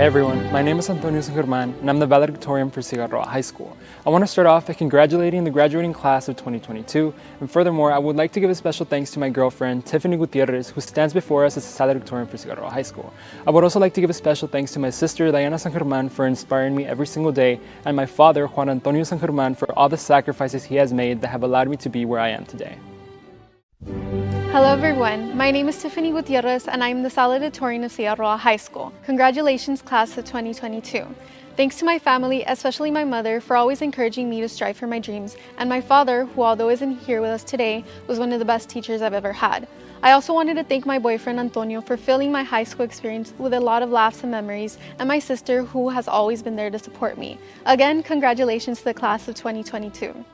Hey everyone, my name is Antonio San German and I'm the Valedictorian for Cigarroa High School. I want to start off by congratulating the graduating class of 2022, and furthermore, I would like to give a special thanks to my girlfriend, Tiffany Gutierrez, who stands before us as the Valedictorian for Cigarroa High School. I would also like to give a special thanks to my sister, Diana San German, for inspiring me every single day, and my father, Juan Antonio San German, for all the sacrifices he has made that have allowed me to be where I am today. Hello everyone, my name is Tiffany Gutierrez and I am the Valedictorian of Cigarroa High School. Congratulations class of 2022. Thanks to my family, especially my mother, for always encouraging me to strive for my dreams, and my father, who although isn't here with us today, was one of the best teachers I've ever had. I also wanted to thank my boyfriend Antonio for filling my high school experience with a lot of laughs and memories, and my sister, who has always been there to support me. Again, congratulations to the class of 2022.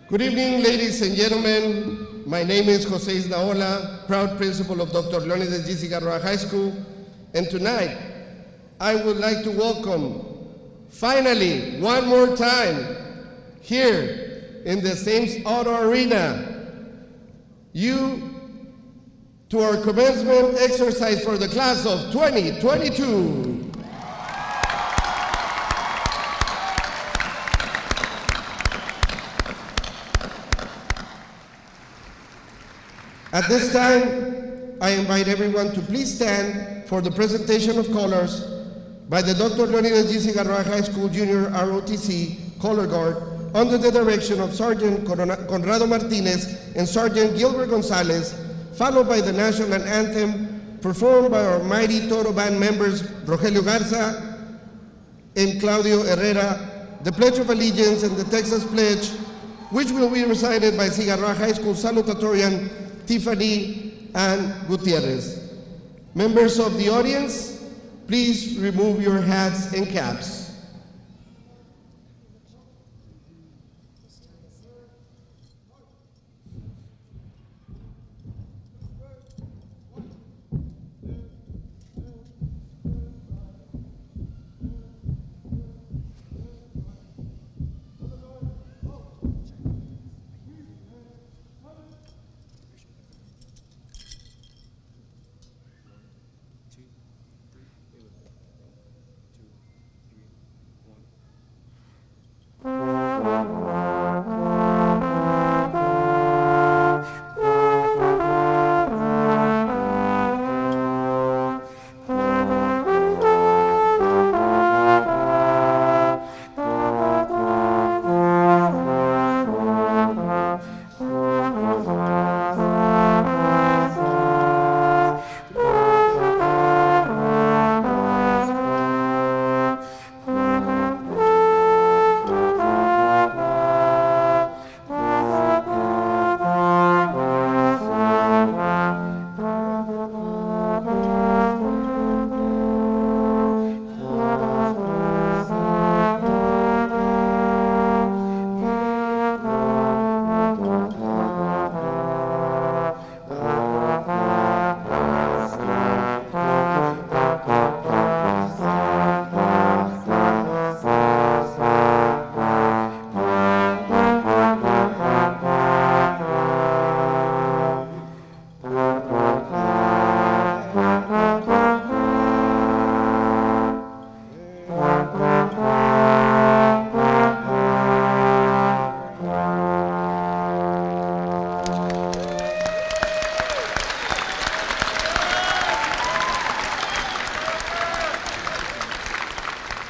Good evening, ladies and gentlemen. My name is Jose Isnaola, proud principal of Dr. Leonidas G. Cigarroa High School. And tonight, I would like to welcome, finally, one more time, here in the Thames Auto Arena, you to our commencement exercise for the class of 2022. At this time, I invite everyone to please stand for the presentation of colors by the Dr. Leonidas G. Cigarroa High School Junior ROTC Color Guard under the direction of Sergeant Conrado Martinez and Sergeant Gilbert Gonzalez, followed by the national anthem performed by our mighty Toro Band members Rogelio Garza and Claudio Herrera, the Pledge of Allegiance and the Texas Pledge, which will be recited by Cigarroa High School Salutatorian Tiffany Ann Gutierrez. Members of the audience, please remove your hats and caps.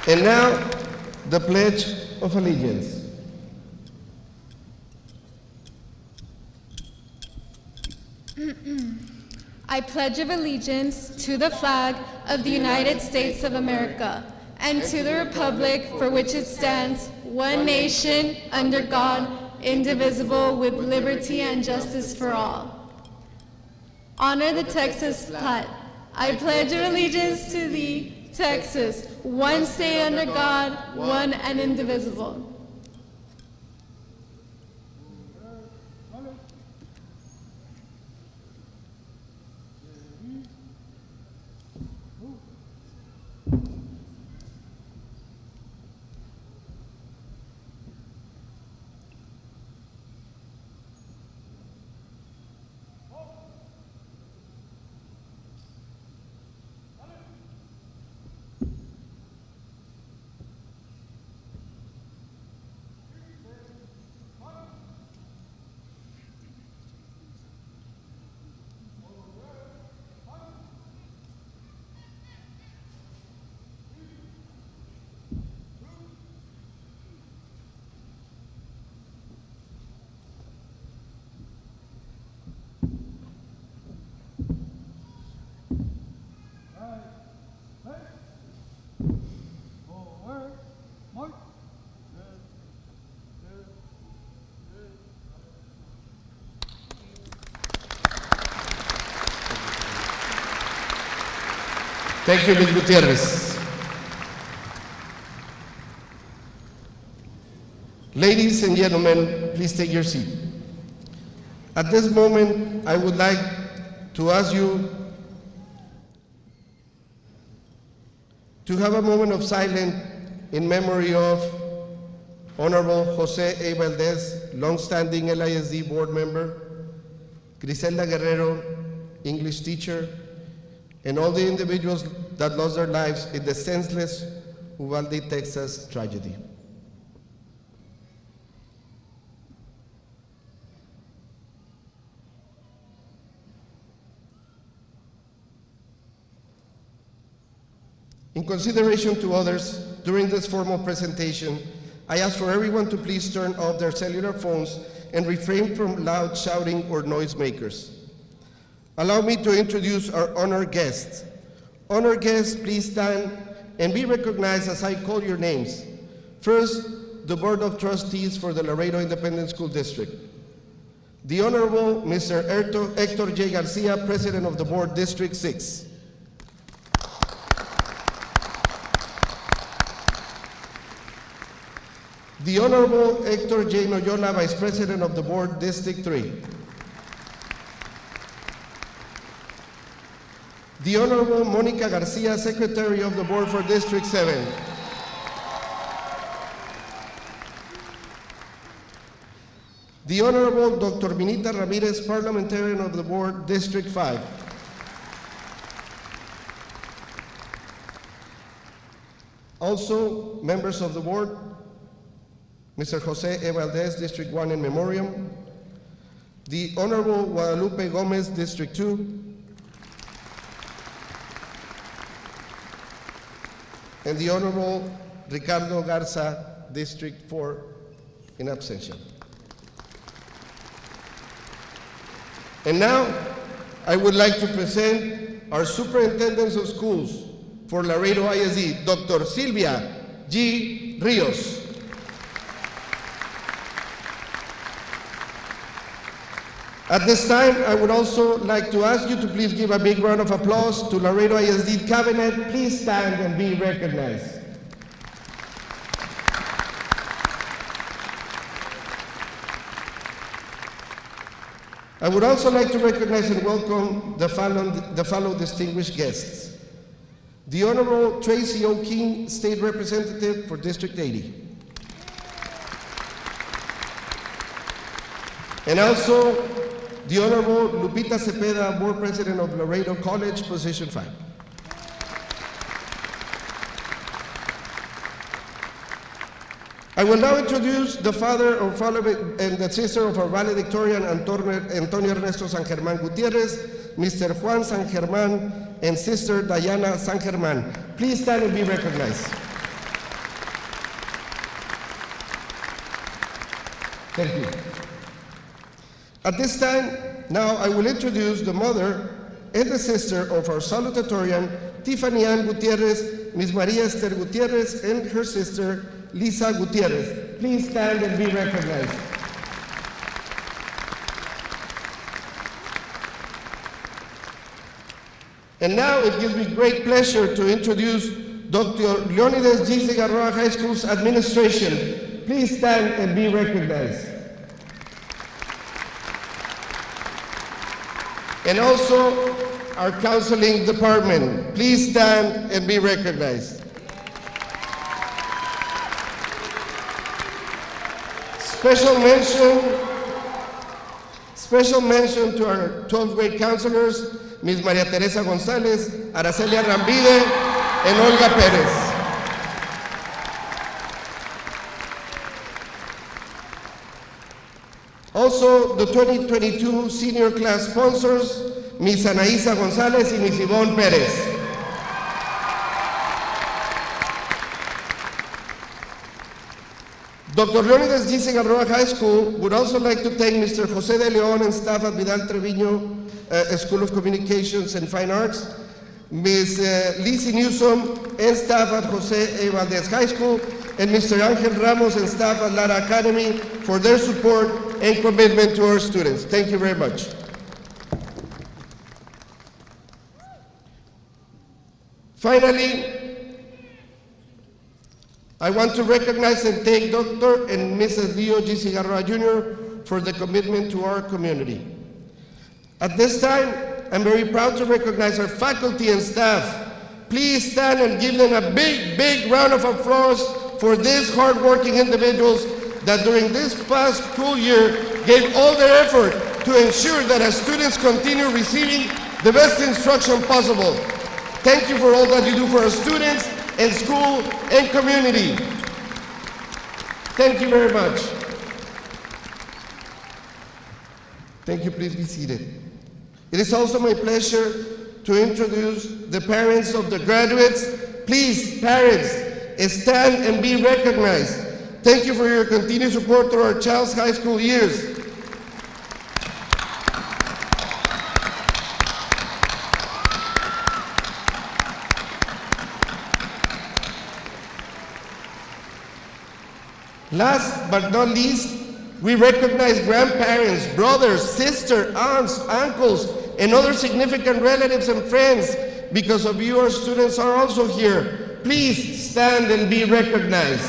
And now, the Pledge of Allegiance. I pledge of allegiance to the flag of the United States of America and to the republic for which it stands, one nation, under God, indivisible, with liberty and justice for all. Honor the Texas flag. I pledge of allegiance to thee, Texas, one state under God, one and indivisible. Thank you, Ms. Gutierrez. Ladies and gentlemen, please take your seat. At this moment, I would like to ask you to have a moment of silence in memory of Honorable Jose A. Valdez, longstanding LISD board member, Griselda Guerrero, English teacher, and all the individuals that lost their lives in the senseless Uvalde, Texas tragedy. In consideration to others, during this formal presentation, I ask for everyone to please turn off their cellular phones and refrain from loud shouting or noisemakers. Allow me to introduce our honored guests. Honored guests, please stand and be recognized as I call your names. First, the Board of Trustees for the Laredo Independent School District. The Honorable Mr. Hector J. Garcia, President of the Board, District 6. The Honorable Hector J. Noyola, Vice President of the Board, District 3. The Honorable Monica Garcia, Secretary of the Board for District 7. The Honorable Dr. Minita Ramirez, Parliamentarian of the Board, District 5. Also, members of the Board, Mr. Jose E. Valdez, District 1 in memoriam. The Honorable Guadalupe Gomez, District 2. And the Honorable Ricardo Garza, District 4 in absentia. And now, I would like to present our Superintendents of Schools for Laredo ISD, Dr. Silvia G. Rios. At this time, I would also like to ask you to please give a big round of applause to Laredo ISD Cabinet. Please stand and be recognized. I would also like to recognize and welcome the following distinguished guests. The Honorable Tracy O. King, State Representative for District 80. And also, the Honorable Lupita Cepeda, Board President of Laredo College, Position 5. I will now introduce the father and the sister of our valedictorian, Antonio Ernesto San Germán Gutierrez, Mr. Juan San Germán, and Sister Diana San Germán. Please stand and be recognized. Thank you. At this time, now I will introduce the mother and the sister of our salutatorian, Tiffany Ann Gutierrez, Ms. Maria Esther Gutierrez, and her sister, Lisa Gutierrez. Please stand and be recognized. And now it gives me great pleasure to introduce Dr. Leonidas G. Cigarroa High School's administration. Please stand and be recognized. And also our counseling department. Please stand and be recognized. Special mention to our 12th grade counselors, Ms. Maria Teresa González, Aracelia Rambide, and Olga Pérez. Also, the 2022 senior class sponsors, Ms. Anaísa González and Ms. Yvonne Pérez. Dr. Leonidas G. Cigarroa High School would also like to thank Mr. Jose de Leon and staff at Vidal Treviño School of Communications and Fine Arts, Ms. Lizzie Newsom and staff at Jose A. Valdez High School, and Mr. Angel Ramos and staff at Lara Academy for their support and commitment to our students. Thank you very much. Finally, I want to recognize and thank Dr. and Mrs. Leo G. Cigarroa Jr. for the commitment to our community. At this time, I'm very proud to recognize our faculty and staff. Please stand and give them a big, big round of applause for these hardworking individuals that during this past school year gave all their effort to ensure that our students continue receiving the best instruction possible. Thank you for all that you do for our students and school and community. Thank you very much. Thank you, please be seated. It is also my pleasure to introduce the parents of the graduates. Please, parents, stand and be recognized. Thank you for your continued support through our child's high school years. Last but not least, we recognize grandparents, brothers, sisters, aunts, uncles, and other significant relatives and friends. Because of you, our students are also here. Please stand and be recognized.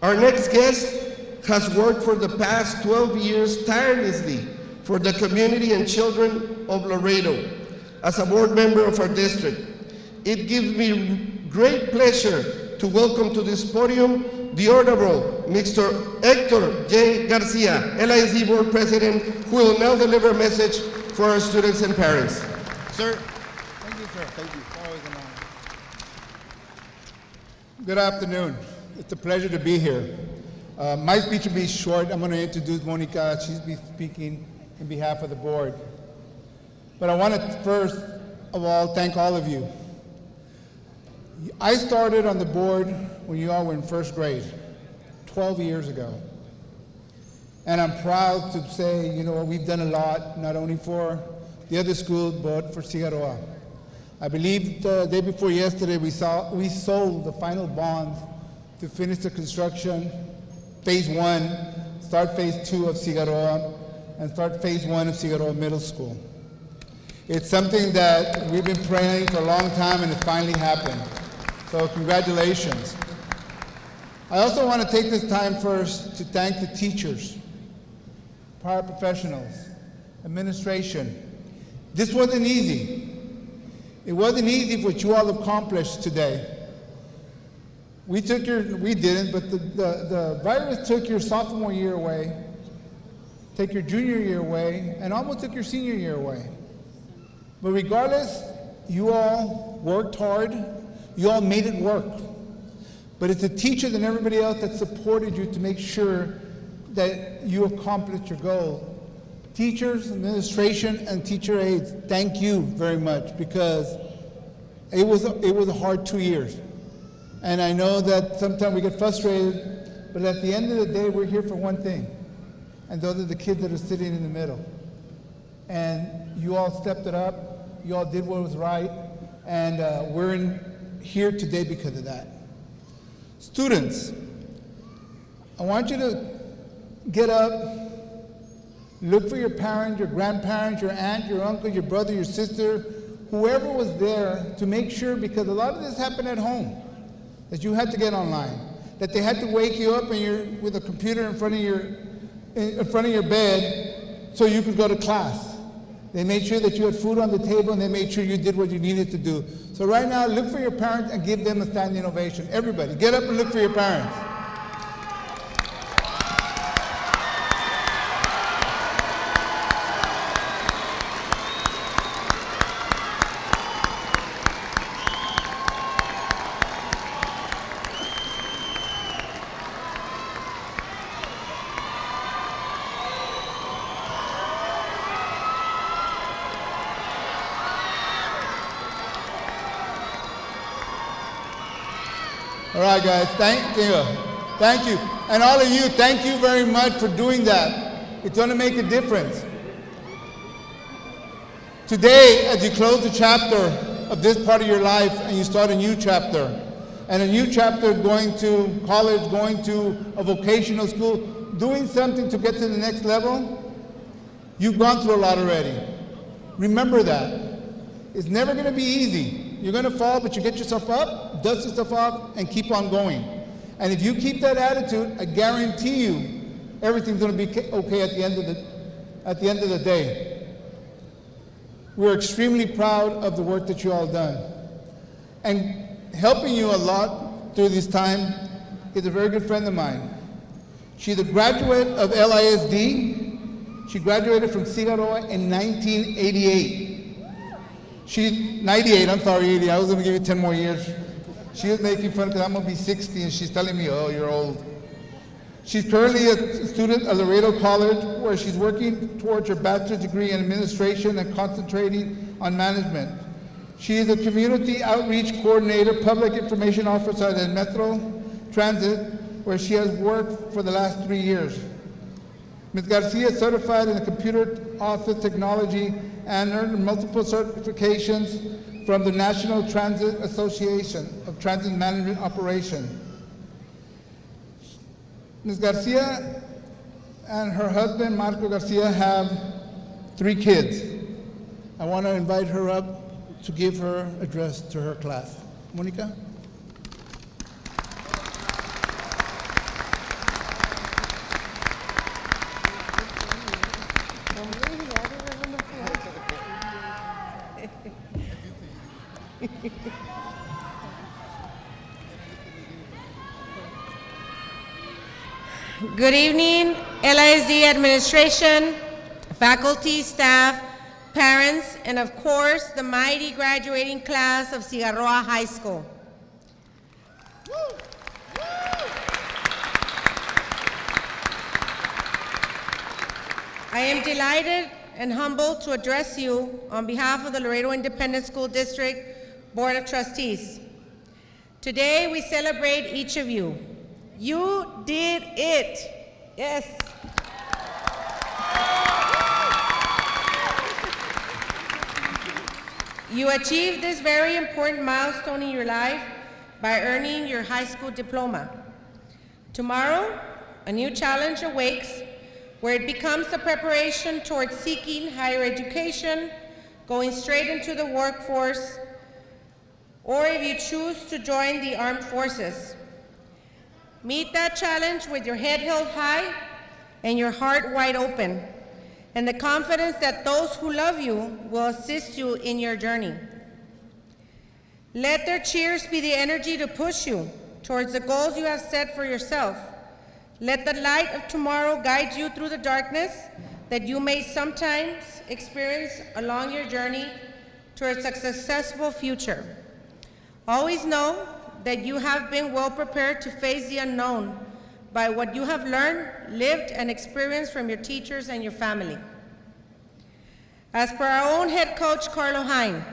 Our next guest has worked for the past 12 years tirelessly for the community and children of Laredo as a board member of our district. It gives me great pleasure to welcome to this podium the Honorable Mr. Hector J. Garcia, LISD Board President, who will now deliver a message for our students and parents. Sir. Thank you, sir. Thank you. Always an honor. Good afternoon. It's a pleasure to be here. My speech will be short. I'm going to introduce Monica. She's be speaking in behalf of the board. But I want to first of all thank all of you. I started on the board when you all were in first grade, 12 years ago. And I'm proud to say, you know, we've done a lot, not only for the other schools, but for Cigarroa. I believe the day before yesterday, we sold the final bonds to finish the construction, phase 1, start phase 2 of Cigarroa, and start phase 1 of Cigarroa Middle School. It's something that we've been praying for a long time, and it finally happened. So congratulations. I also want to take this time first to thank the teachers, paraprofessionals, administration. This wasn't easy. It wasn't easy what you all accomplished today. We didn't, but the virus took your sophomore year away, took your junior year away, and almost took your senior year away. But regardless, you all worked hard, you all made it work. But it's the teachers and everybody else that supported you to make sure that you accomplished your goal. Teachers, administration, and teacher aides, thank you very much, because it was a hard 2 years. And I know that sometimes we get frustrated, but at the end of the day, we're here for one thing, and those are the kids that are sitting in the middle. And you all stepped it up, you all did what was right, and we're here today because of that. Students, I want you to get up, look for your parents, your grandparents, your aunt, your uncle, your brother, your sister, whoever was there, to make sure, because a lot of this happened at home, that you had to get online, that they had to wake you up and you're with a computer in front of your bed so you could go to class. They made sure that you had food on the table, and they made sure you did what you needed to do. So right now, look for your parents and give them a standing ovation. Everybody, get up and look for your parents. All right, guys, thank you. And all of you, thank you very much for doing that. It's going to make a difference. Today, as you close the chapter of this part of your life and you start a new chapter, and a new chapter going to college, going to a vocational school, doing something to get to the next level, you've gone through a lot already. Remember that. It's never going to be easy. You're going to fall, but you get yourself up, dust yourself off, and keep on going. And if you keep that attitude, I guarantee you, everything's going to be okay at the end of the day. We're extremely proud of the work that you all done. And helping you a lot through this time is a very good friend of mine. She's a graduate of LISD. She graduated from Cigarroa in 1988. She's 98, I'm sorry, 80. I was going to give you 10 more years. She was making fun because I'm going to be 60, and she's telling me, oh, you're old. She's currently a student at Laredo College, where she's working towards her bachelor's degree in administration and concentrating on management. She is a community outreach coordinator, public information officer at Metro Transit, where she has worked for the last 3 years. Ms. Garcia is certified in the computer office technology and earned multiple certifications from the National Transit Association of Transit Management Operation. Ms. Garcia and her husband, Marco Garcia, have 3 kids. I want to invite her up to give her address to her class. Monica? Good evening, LISD administration, faculty, staff, parents, and of course, the mighty graduating class of Cigarroa High School. I am delighted and humbled to address you on behalf of the Laredo Independent School District Board of Trustees. Today, we celebrate each of you. You did it. Yes. You achieved this very important milestone in your life by earning your high school diploma. Tomorrow, a new challenge awakes where it becomes the preparation towards seeking higher education, going straight into the workforce, or if you choose to join the armed forces. Meet that challenge with your head held high and your heart wide open, and the confidence that those who love you will assist you in your journey. Let their cheers be the energy to push you towards the goals you have set for yourself. Let the light of tomorrow guide you through the darkness that you may sometimes experience along your journey towards a successful future. Always know that you have been well prepared to face the unknown by what you have learned, lived, and experienced from your teachers and your family. As per our own head coach, Carlo Hine,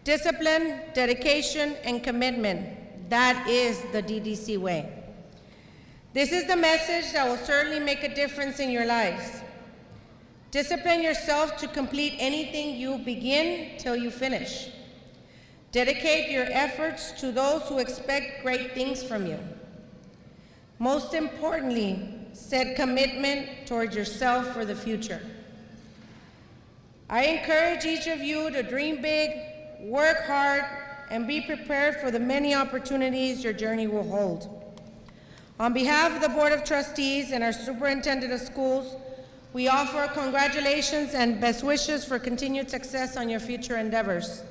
discipline, dedication, and commitment, that is the DDC way. This is the message that will certainly make a difference in your lives. Discipline yourself to complete anything you begin till you finish. Dedicate your efforts to those who expect great things from you. Most importantly, set commitment towards yourself for the future. I encourage each of you to dream big, work hard, and be prepared for the many opportunities your journey will hold. On behalf of the Board of Trustees and our Superintendent of Schools, we offer congratulations and best wishes for continued success on your future endeavors.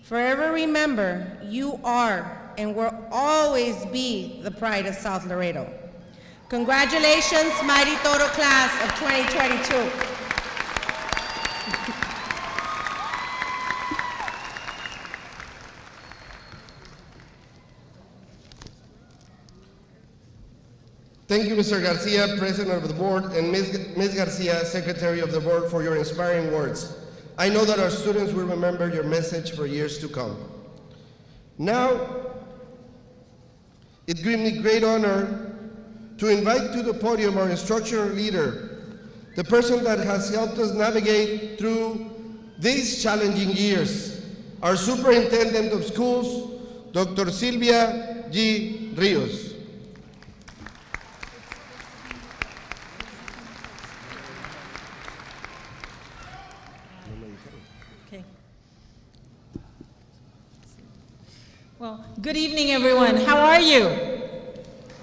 Forever remember, you are and will always be the pride of South Laredo. Congratulations, mighty Toro class of 2022. Thank you, Mr. Garcia, President of the Board, and Ms. Garcia, Secretary of the Board, for your inspiring words. I know that our students will remember your message for years to come. Now, it gives me great honor to invite to the podium our instructional leader, the person that has helped us navigate through these challenging years, our Superintendent of Schools, Dr. Silvia G. Rios. Okay. Well, good evening, everyone. How are you?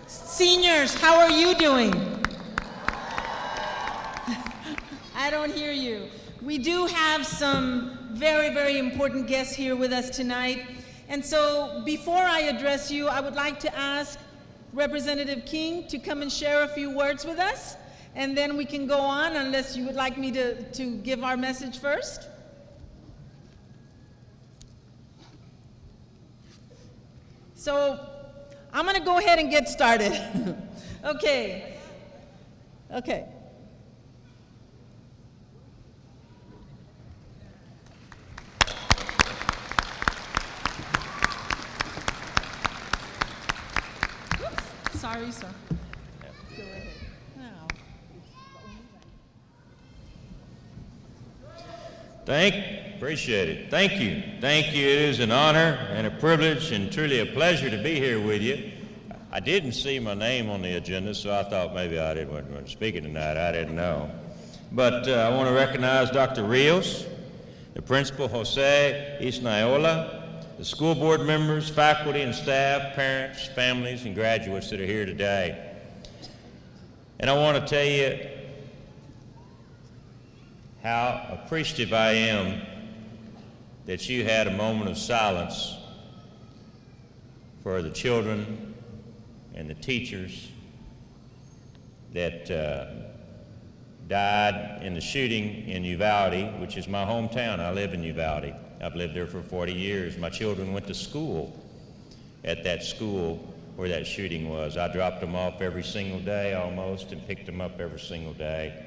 Seniors, how are you doing? I don't hear you. We do have some very, very important guests here with us tonight. And so before I address you, I would like to ask Representative King to come and share a few words with us. And then we can go on, unless you would like me to give our message first. So I'm going to go ahead and get started. Okay. Okay. Oops, sorry, sir. Go ahead. Now. Appreciate it. Thank you. Thank you. It is an honor and a privilege and truly a pleasure to be here with you. I didn't see my name on the agenda, so I thought maybe I wasn't speaking tonight. I didn't know. But I want to recognize Dr. Rios, the principal, Jose Isnaiola, the school board members, faculty and staff, parents, families, and graduates that are here today. And I want to tell you how appreciative I am that you had a moment of silence for the children and the teachers that died in the shooting in Uvalde, which is my hometown. I live in Uvalde. I've lived there for 40 years. My children went to school at that school where that shooting was. I dropped them off every single day almost and picked them up every single day.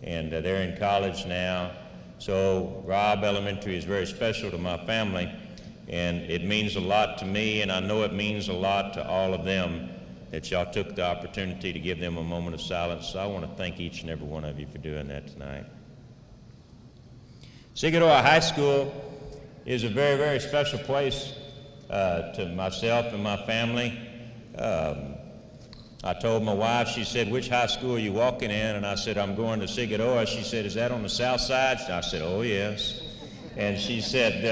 And they're in college now. So Robb Elementary is very special to my family, and it means a lot to me, and I know it means a lot to all of them that y'all took the opportunity to give them a moment of silence. So I want to thank each and every one of you for doing that tonight. Cigarroa High School is a very, very special place to myself and my family. I told my wife, she said, "Which high school are you walking in?" And I said, "I'm going to Cigarroa." She said, "Is that on the south side?" I said, "Oh, yes." And she said,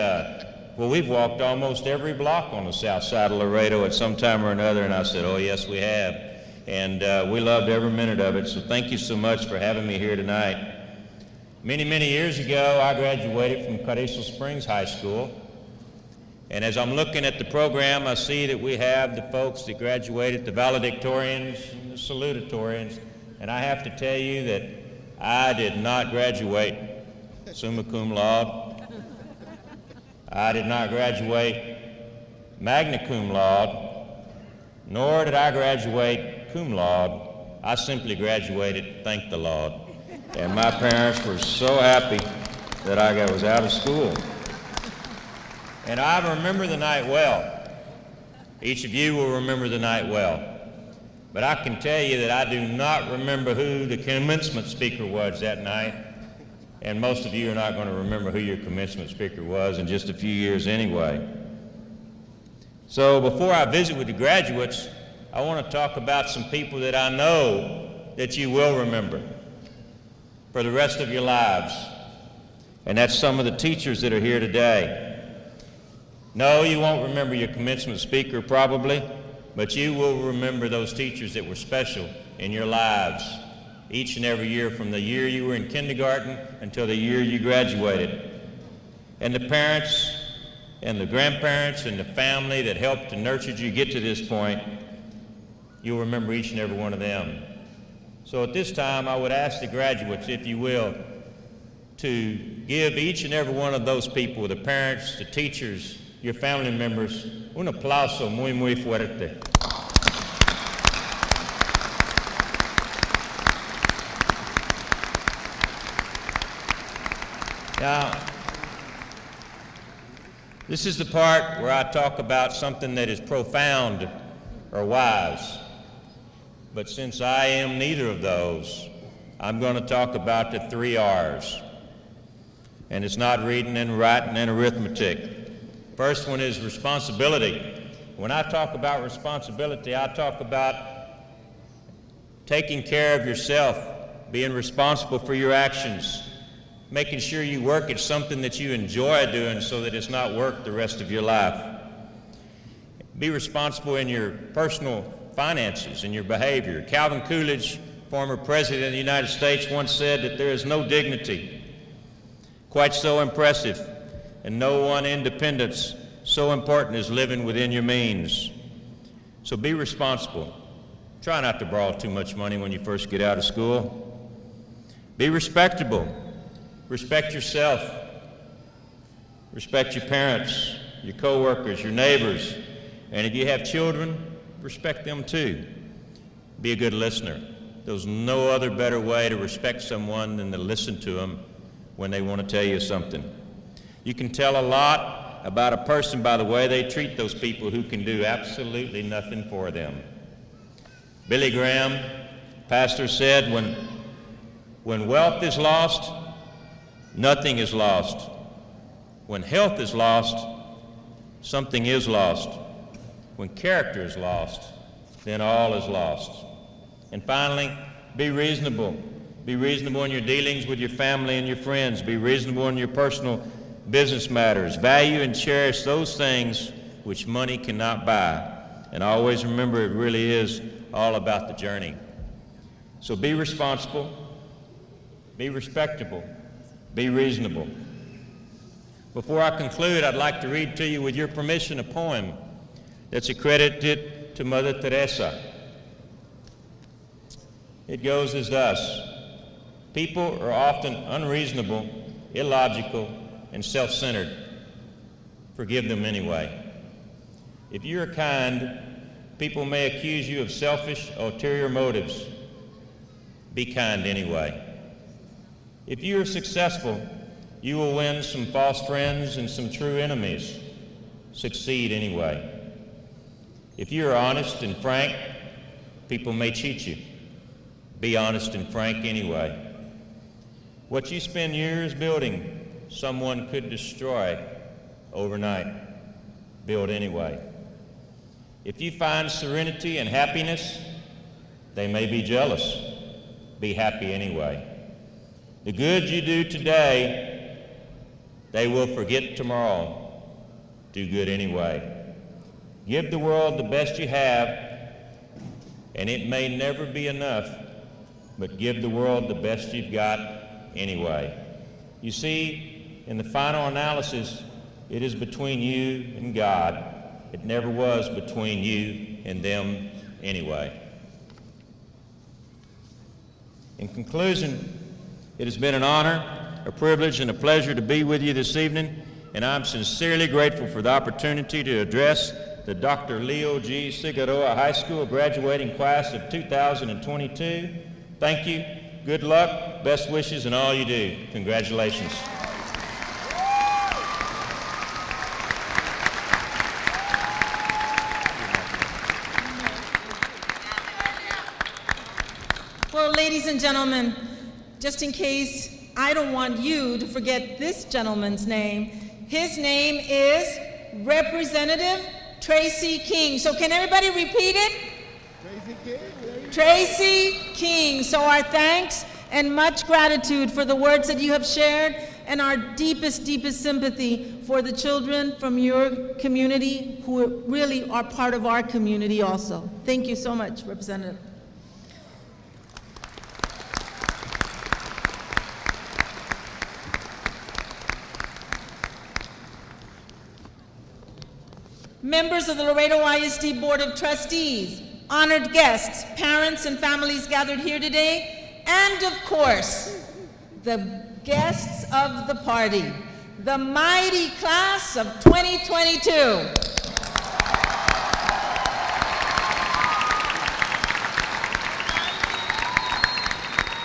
"Well, we've walked almost every block on the south side of Laredo at some time or another." And I said, "Oh, yes, we have." And we loved every minute of it. So thank you so much for having me here tonight. Many, many years ago, I graduated from Carrizo Springs High School. And as I'm looking at the program, I see that we have the folks that graduated, the valedictorians and the salutatorians. And I have to tell you that I did not graduate summa cum laude. I did not graduate magna cum laude, nor did I graduate cum laude. I simply graduated thank the Lord. And my parents were so happy that I was out of school. And I remember the night well. Each of you will remember the night well. But I can tell you that I do not remember who the commencement speaker was that night. And most of you are not going to remember who your commencement speaker was in just a few years anyway. So before I visit with the graduates, I want to talk about some people that I know that you will remember for the rest of your lives. And that's some of the teachers that are here today. No, you won't remember your commencement speaker probably, but you will remember those teachers that were special in your lives each and every year, from the year you were in kindergarten until the year you graduated. And the parents and the grandparents and the family that helped and nurtured you get to this point, you'll remember each and every one of them. So at this time, I would ask the graduates, if you will, to give each and every one of those people, the parents, the teachers, your family members, un aplauso muy, muy fuerte. Now, this is the part where I talk about something that is profound or wise. But since I am neither of those, I'm going to talk about the 3 R's. And it's not reading and writing and arithmetic. First one is responsibility. When I talk about responsibility, I talk about taking care of yourself, being responsible for your actions, making sure you work at something that you enjoy doing so that it's not work the rest of your life. Be responsible in your personal finances and your behavior. Calvin Coolidge, former President of the United States, once said that there is no dignity quite so impressive and no one independence so important as living within your means. So be responsible. Try not to borrow too much money when you first get out of school. Be respectable. Respect yourself. Respect your parents, your coworkers, your neighbors, and if you have children, respect them too. Be a good listener. There's no other better way to respect someone than to listen to them when they want to tell you something. You can tell a lot about a person by the way they treat those people who can do absolutely nothing for them. Billy Graham, pastor, said, when wealth is lost, nothing is lost. When health is lost, something is lost. When character is lost, then all is lost. And finally, be reasonable. Be reasonable in your dealings with your family and your friends. Be reasonable in your personal business matters. Value and cherish those things which money cannot buy. And always remember, it really is all about the journey. So be responsible, be respectable, be reasonable. Before I conclude, I'd like to read to you, with your permission, a poem that's accredited to Mother Teresa. It goes as thus: people are often unreasonable, illogical, and self-centered. Forgive them anyway. If you are kind, people may accuse you of selfish, ulterior motives. Be kind anyway. If you are successful, you will win some false friends and some true enemies. Succeed anyway. If you are honest and frank, people may cheat you. Be honest and frank anyway. What you spend years building, someone could destroy overnight. Build anyway. If you find serenity and happiness, they may be jealous. Be happy anyway. The good you do today, they will forget tomorrow. Do good anyway. Give the world the best you have, and it may never be enough, but give the world the best you've got anyway. You see, in the final analysis, it is between you and God. It never was between you and them anyway. In conclusion, it has been an honor, a privilege, and a pleasure to be with you this evening, and I'm sincerely grateful for the opportunity to address the Dr. Leo G. Cigarroa High School graduating class of 2022. Thank you, good luck, best wishes in all you do. Congratulations. Well, ladies and gentlemen, just in case I don't want you to forget this gentleman's name, his name is Representative Tracy King. So can everybody repeat it? Tracy King. Tracy King. So our thanks and much gratitude for the words that you have shared, and our deepest, deepest sympathy for the children from your community who really are part of our community also. Thank you so much, Representative. Members of the Laredo ISD Board of Trustees, honored guests, parents and families gathered here today, and of course, the guests of the party, the mighty class of 2022.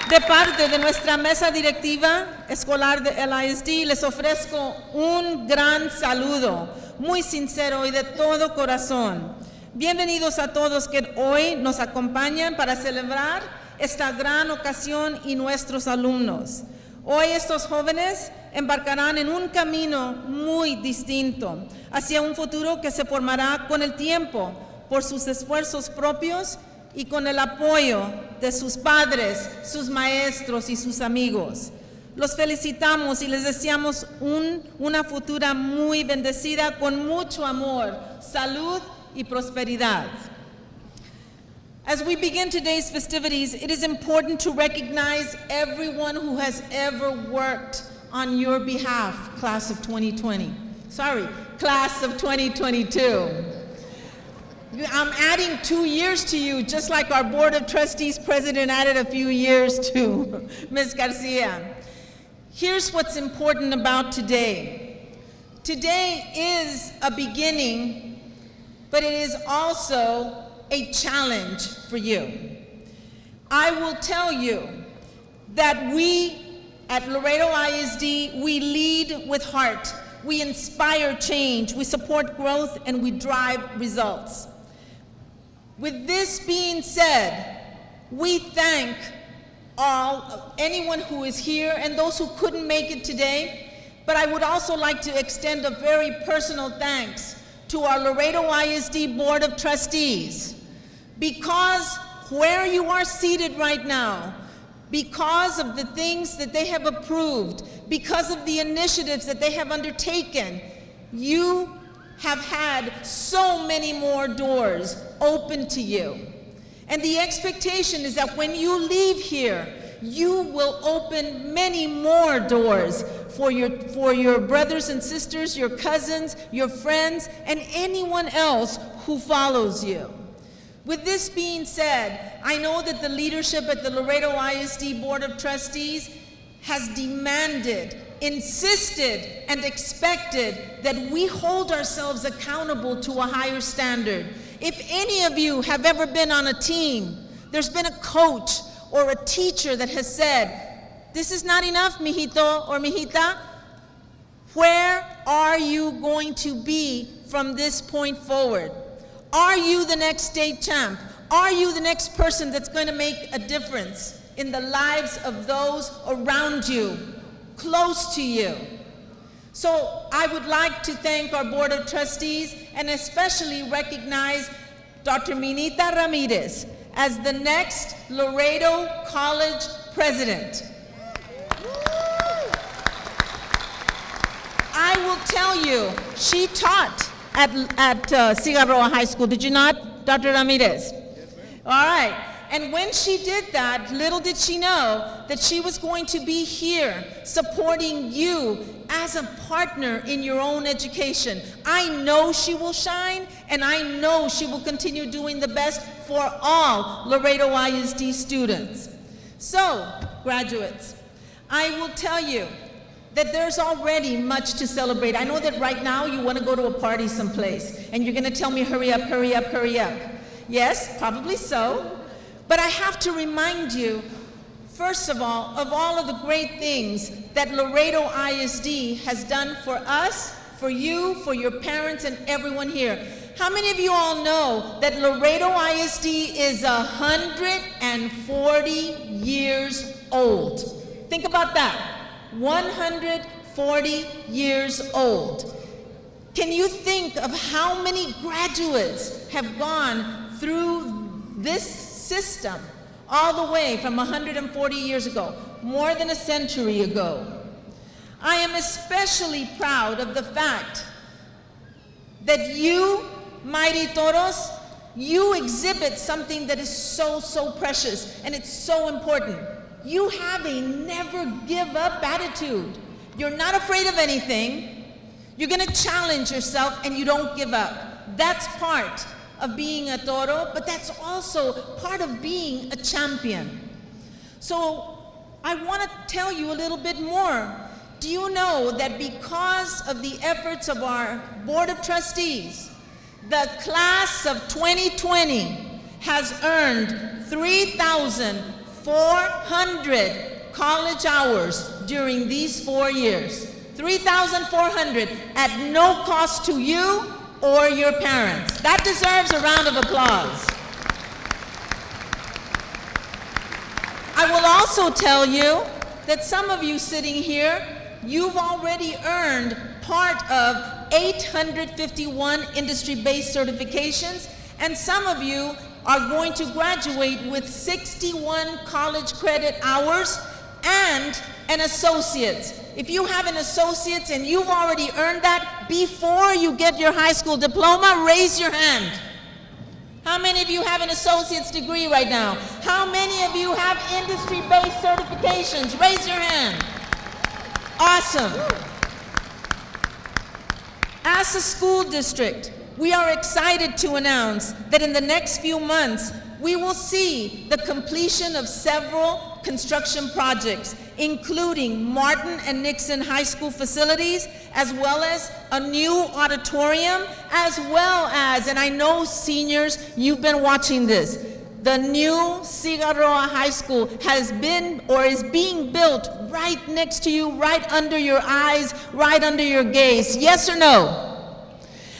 De parte de nuestra mesa directiva escolar de LISD, les ofrezco un gran saludo, muy sincero y de todo corazón. Bienvenidos a todos que hoy nos acompañan para celebrar esta gran ocasión y nuestros alumnos. Hoy estos jóvenes embarcarán en un camino muy distinto hacia un futuro que se formará con el tiempo por sus esfuerzos propios y con el apoyo de sus padres, sus maestros y sus amigos. Los felicitamos y les deseamos una futura muy bendecida con mucho amor, salud y prosperidad. As we begin today's festivities, it is important to recognize everyone who has ever worked on your behalf, class of 2020. Sorry, class of 2022. I'm adding 2 years to you, just like our Board of Trustees president added a few years to Ms. Garcia. Here's what's important about today. Today is a beginning, but it is also a challenge for you. I will tell you that we at Laredo ISD, we lead with heart, we inspire change, we support growth, and we drive results. With this being said, we thank anyone who is here and those who couldn't make it today, but I would also like to extend a very personal thanks to our Laredo ISD Board of Trustees, because where you are seated right now, because of the things that they have approved, because of the initiatives that they have undertaken, you have had so many more doors open to you. And the expectation is that when you leave here, you will open many more doors for your brothers and sisters, your cousins, your friends, and anyone else who follows you. With this being said, I know that the leadership at the Laredo ISD Board of Trustees has demanded, insisted, and expected that we hold ourselves accountable to a higher standard. If any of you have ever been on a team, there's been a coach or a teacher that has said, "This is not enough, mijito or mijita," where are you going to be from this point forward? Are you the next state champ? Are you the next person that's going to make a difference in the lives of those around you, close to you? So I would like to thank our Board of Trustees and especially recognize Dr. Minita Ramirez as the next Laredo College President. I will tell you, she taught at Cigarroa High School. Did you not, Dr. Ramirez? Yes, ma'am. All right. And when she did that, little did she know that she was going to be here supporting you as a partner in your own education. I know she will shine, and I know she will continue doing the best for all Laredo ISD students. So, graduates, I will tell you that there's already much to celebrate. I know that right now you want to go to a party someplace, and you're going to tell me, hurry up, hurry up, hurry up. Yes, probably so. But I have to remind you, first of all of the great things that Laredo ISD has done for us, for you, for your parents, and everyone here. How many of you all know that Laredo ISD is 140 years old? Think about that. 140 years old. Can you think of how many graduates have gone through this system all the way from 140 years ago, more than a century ago? I am especially proud of the fact that you, Mighty Toros, you exhibit something that is so, so precious, and it's so important. You have a never give up attitude. You're not afraid of anything. You're gonna challenge yourself and you don't give up. That's part of being a toro, but that's also part of being a champion. So I want to tell you a little bit more. Do you know that because of the efforts of our Board of Trustees, the class of 2020 has earned 3,400 college hours during these 4 years. 3,400 at no cost to you or your parents. That deserves a round of applause. I will also tell you that some of you sitting here, you've already earned part of 851 industry-based certifications, and some of you are going to graduate with 61 college credit hours and an associate's. If you have an associate's and you've already earned that before you get your high school diploma, raise your hand. How many of you have an associate's degree right now? How many of you have industry-based certifications? Raise your hand. Awesome. As a school district, we are excited to announce that in the next few months, we will see the completion of several construction projects, including Martin and Nixon High School facilities, as well as a new auditorium, as well as, and I know seniors, you've been watching this, the new Cigarroa High School has been or is being built right next to you, right under your eyes, right under your gaze. Yes or no?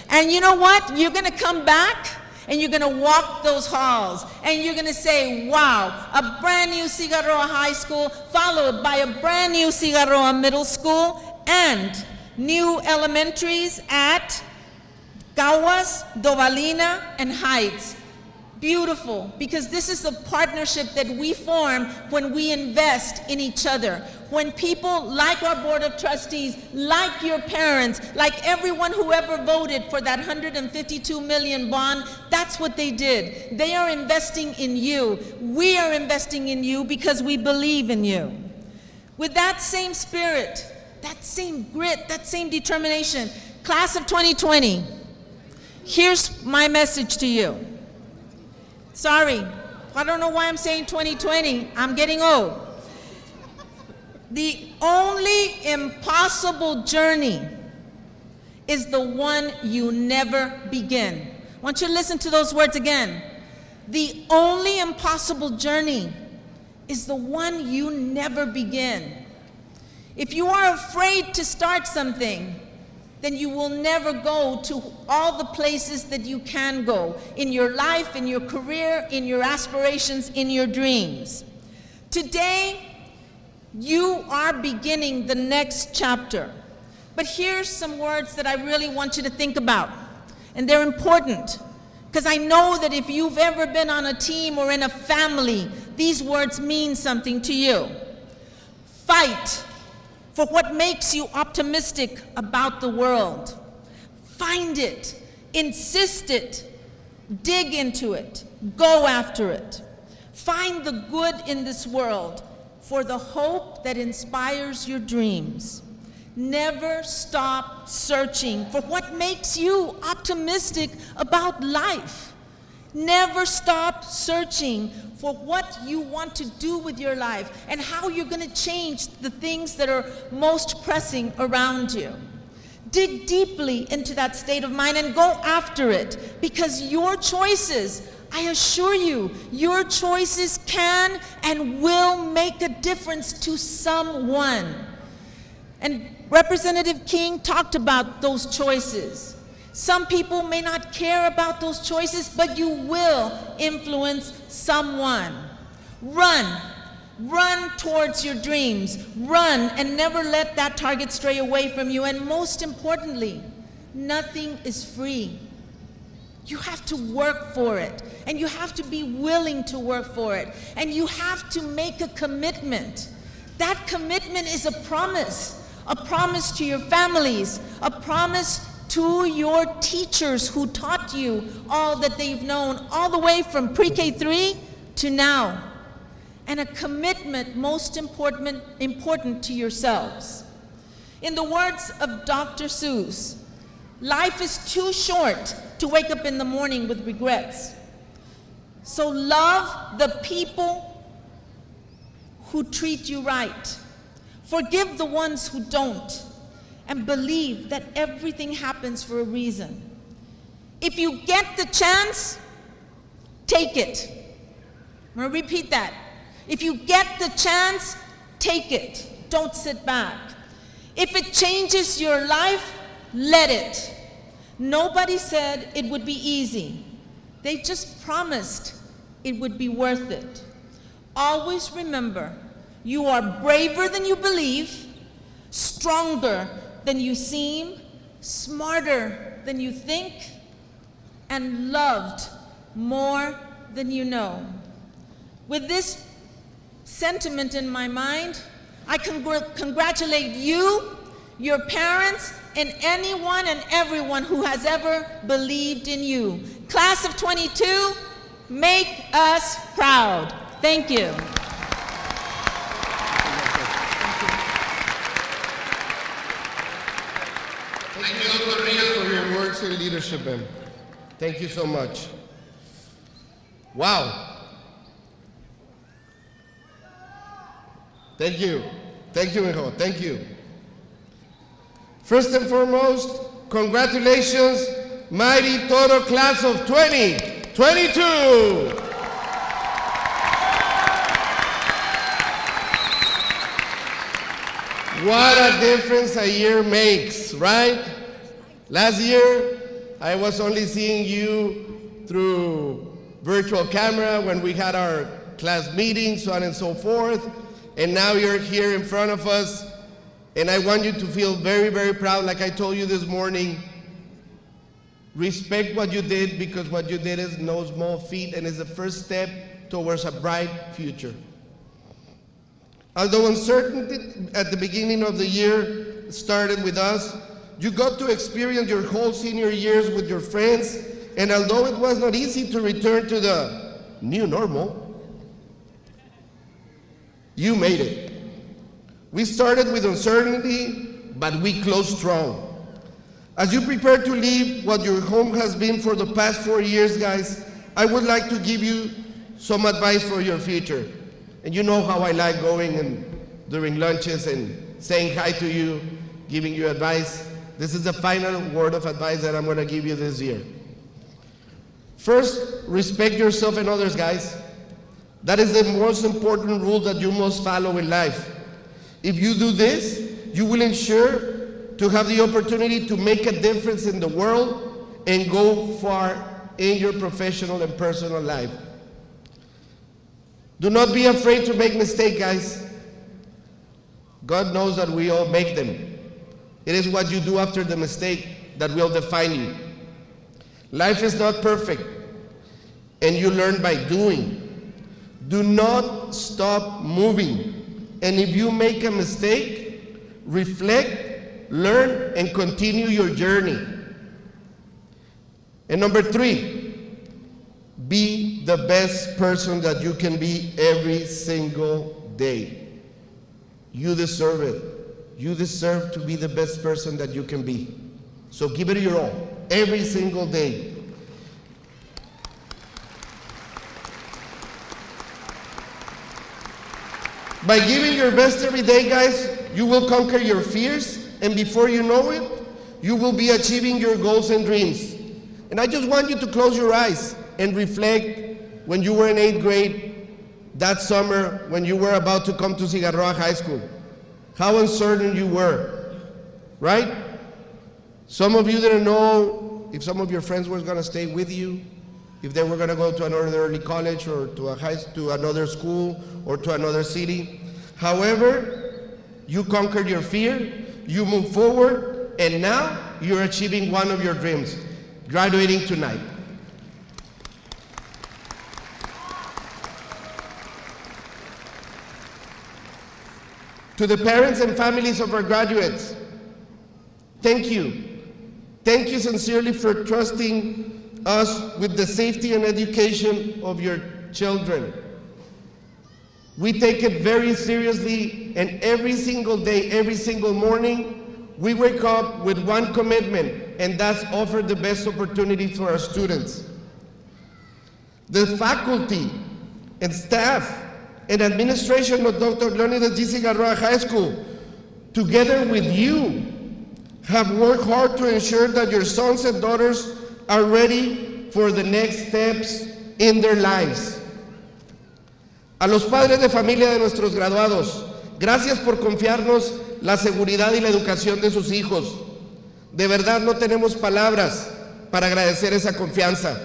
And you know what? You're going to come back and you're going to walk those halls and you're going to say, wow, a brand new Cigarroa High School followed by a brand new Cigarroa Middle School and new elementaries at Caguas, Dovalina, and Heights. Beautiful, because this is a partnership that we form when we invest in each other. When people like our Board of Trustees, like your parents, like everyone who ever voted for that $152 million bond, that's what they did. They are investing in you. We are investing in you because we believe in you. With that same spirit, that same grit, that same determination, class of 2020, here's my message to you. Sorry, I don't know why I'm saying 2020. I'm getting old. The only impossible journey is the one you never begin. I want you to listen to those words again. The only impossible journey is the one you never begin. If you are afraid to start something, then you will never go to all the places that you can go in your life, in your career, in your aspirations, in your dreams. Today, you are beginning the next chapter. But here's some words that I really want you to think about. And they're important, because I know that if you've ever been on a team or in a family, these words mean something to you. Fight for what makes you optimistic about the world. Find it, insist it, dig into it, go after it. Find the good in this world for the hope that inspires your dreams. Never stop searching for what makes you optimistic about life. Never stop searching for what you want to do with your life and how you're going to change the things that are most pressing around you. Dig deeply into that state of mind and go after it, because your choices, I assure you, your choices can and will make a difference to someone. And Representative King talked about those choices. Some people may not care about those choices, but you will influence someone. Run. Run towards your dreams. Run and never let that target stray away from you. And most importantly, nothing is free. You have to work for it, and you have to be willing to work for it, and you have to make a commitment. That commitment is a promise to your families, a promise to your teachers who taught you all that they've known, all the way from pre-K3 to now. And a commitment most important to yourselves. In the words of Dr. Seuss, life is too short to wake up in the morning with regrets. So love the people who treat you right. Forgive the ones who don't. And believe that everything happens for a reason. If you get the chance, take it. I'm going to repeat that. If you get the chance, take it. Don't sit back. If it changes your life, let it. Nobody said it would be easy. They just promised it would be worth it. Always remember, you are braver than you believe, stronger than you seem, smarter than you think, and loved more than you know. With this sentiment in my mind, I congratulate you, your parents, and anyone and everyone who has ever believed in you. Class of 22, make us proud. Thank you. Thank you, Dr. Rios, for your words and leadership, ma'am. Thank you so much. Wow. Thank you. Thank you, mijo. Thank you. First and foremost, congratulations, mighty total class of 2022. What a difference a year makes, right? Last year, I was only seeing you through virtual camera when we had our class meetings, so on and so forth. And now you're here in front of us. And I want you to feel very, very proud. Like I told you this morning, respect what you did, because what you did is no small feat and is the first step towards a bright future. Although uncertainty at the beginning of the year started with us, you got to experience your whole senior years with your friends, and although it was not easy to return to the new normal, you made it. We started with uncertainty, but we closed strong. As you prepare to leave what your home has been for the past 4 years, guys, I would like to give you some advice for your future. And you know how I like going and during lunches and saying hi to you, giving you advice. This is the final word of advice that I'm going to give you this year. First, respect yourself and others, guys. That is the most important rule that you must follow in life. If you do this, you will ensure to have the opportunity to make a difference in the world and go far in your professional and personal life. Do not be afraid to make mistakes, guys. God knows that we all make them. It is what you do after the mistake that will define you. Life is not perfect, and you learn by doing. Do not stop moving. And if you make a mistake, reflect, learn, and continue your journey. And number 3, be the best person that you can be every single day. You deserve it. You deserve to be the best person that you can be. So give it your all, every single day. By giving your best every day, guys, you will conquer your fears, and before you know it, you will be achieving your goals and dreams. And I just want you to close your eyes and reflect when you were in 8th grade, that summer when you were about to come to Cigarroa High School. How uncertain you were, right? Some of you didn't know if some of your friends were going to stay with you, if they were going to go to another early college or to another school or to another city. However, you conquered your fear, you moved forward, and now you're achieving one of your dreams, graduating tonight. To the parents and families of our graduates, thank you. Thank you sincerely for trusting us with the safety and education of your children. We take it very seriously, and every single day, every single morning, we wake up with one commitment, and that's offer the best opportunities for our students. The faculty and staff and administration of Dr. Leonidas G. Cigarroa High School, together with you, have worked hard to ensure that your sons and daughters are ready for the next steps in their lives. A los padres de familia de nuestros graduados, gracias por confiarnos la seguridad y la educación de sus hijos. De verdad no tenemos palabras para agradecer esa confianza.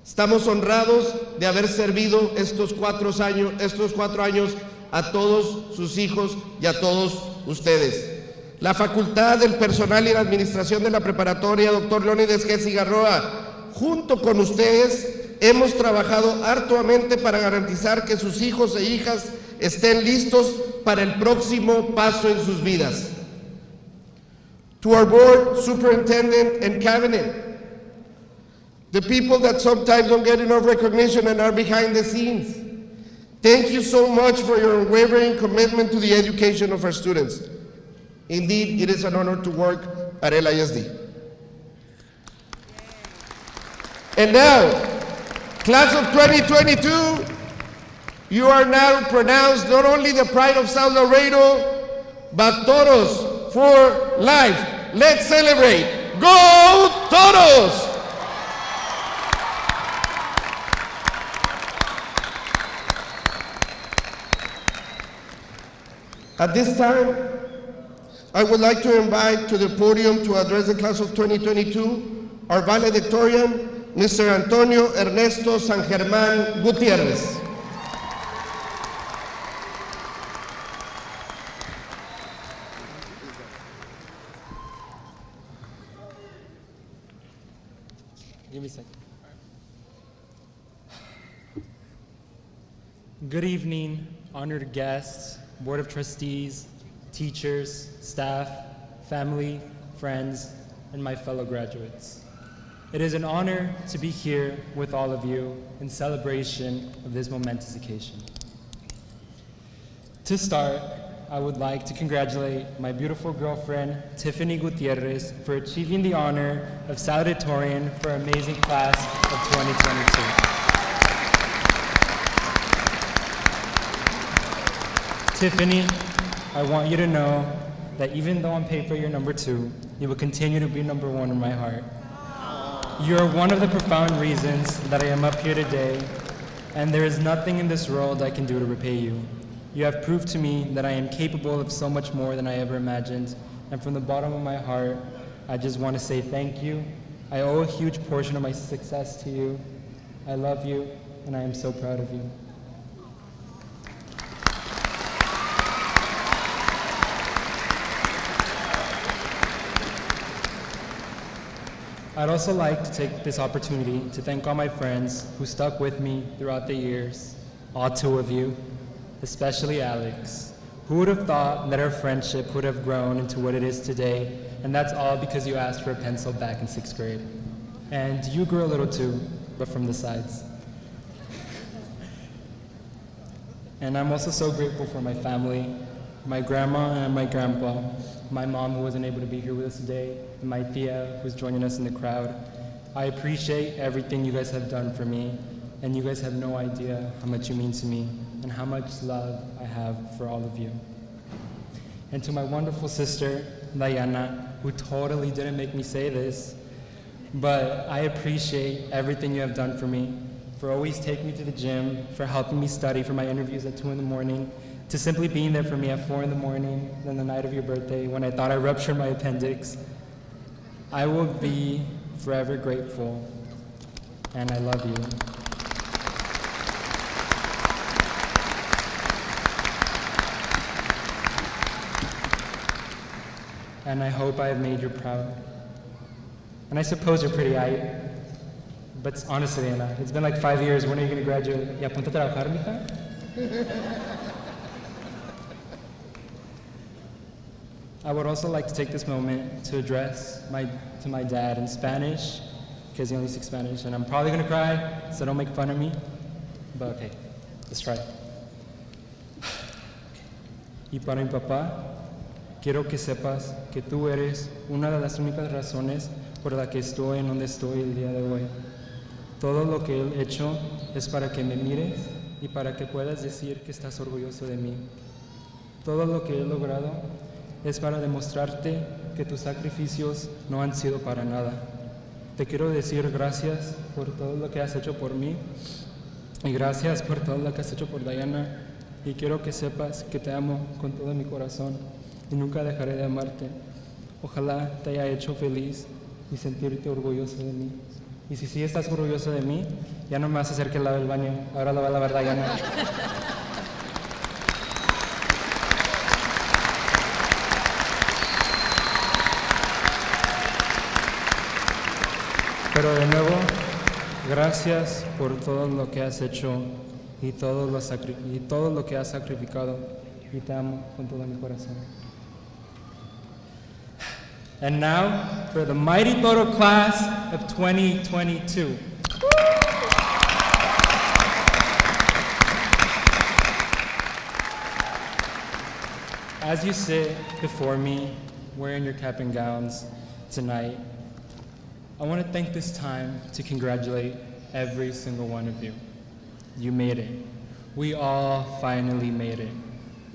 Estamos honrados de haber servido estos 4 años a todos sus hijos y a todos ustedes. La facultad, el personal y la administración de la preparatoria, Dr. Leonidas G. Cigarroa, junto con ustedes, hemos trabajado arduamente para garantizar que sus hijos e hijas estén listos para el próximo paso en sus vidas. To our board, superintendent, and cabinet, the people that sometimes don't get enough recognition and are behind the scenes, thank you so much for your unwavering commitment to the education of our students. Indeed, it is an honor to work at LISD. And now, class of 2022, you are now pronounced not only the pride of South Laredo, but Toros for life. Let's celebrate. Go Toros! At this time, I would like to invite to the podium to address the class of 2022 our valedictorian, Mr. Antonio Ernesto San Germán Gutierrez. Give me a second. Good evening, honored guests, Board of Trustees, teachers, staff, family, friends, and my fellow graduates. It is an honor to be here with all of you in celebration of this momentous occasion. To start, I would like to congratulate my beautiful girlfriend, Tiffany Gutierrez, for achieving the honor of Valedictorian for our amazing class of 2022. Tiffany, I want you to know that even though on paper you're number 2, you will continue to be number 1 in my heart. You are one of the profound reasons that I am up here today, and there is nothing in this world I can do to repay you. You have proved to me that I am capable of so much more than I ever imagined, and from the bottom of my heart, I just want to say thank you. I owe a huge portion of my success to you. I love you, and I am so proud of you. I'd also like to take this opportunity to thank all my friends who stuck with me throughout the years, all 2 of you, especially Alex. Who would have thought that our friendship would have grown into what it is today? And that's all because you asked for a pencil back in 6th grade. And you grew a little too, but from the sides. And I'm also so grateful for my family, my grandma and my grandpa, my mom who wasn't able to be here with us today, and my tia who's joining us in the crowd. I appreciate everything you guys have done for me, and you guys have no idea how much you mean to me and how much love I have for all of you. And to my wonderful sister, Diana, who totally didn't make me say this, but I appreciate everything you have done for me, for always taking me to the gym, for helping me study for my interviews at 2 in the morning, to simply being there for me at 4 in the morning, then the night of your birthday, when I thought I ruptured my appendix. I will be forever grateful, and I love you. And I hope I have made you proud. And I suppose you're pretty aight, but honestly, Ana, it's been like 5 years. When are you going to graduate? ¿Y apunta a trabajar, mija? I would also like to take this moment to address to my dad in Spanish, because he only speaks Spanish, and I'm probably going to cry, so don't make fun of me. But okay, let's try. Y para mi papá, quiero que sepas que tú eres una de las únicas razones por la que estoy en donde estoy el día de hoy. Todo lo que he hecho es para que me mires y para que puedas decir que estás orgulloso de mí. Todo lo que he logrado es para demostrarte que tus sacrificios no han sido para nada. Te quiero decir gracias por todo lo que has hecho por mí y gracias por todo lo que has hecho por Diana, y quiero que sepas que te amo con todo mi corazón y nunca dejaré de amarte. Ojalá te haya hecho feliz y sentirte orgulloso de mí. Y si sí estás orgulloso de mí, ya no me vas a hacer que lave el baño, ahora lo va a lavar Diana. Pero de nuevo, gracias por todo lo que has hecho y todo lo que has sacrificado, y te amo con todo mi corazón. And now, for the mighty Toro class of 2022. As you sit before me, wearing your cap and gowns tonight, I want to take this time to congratulate every single one of you. You made it. We all finally made it.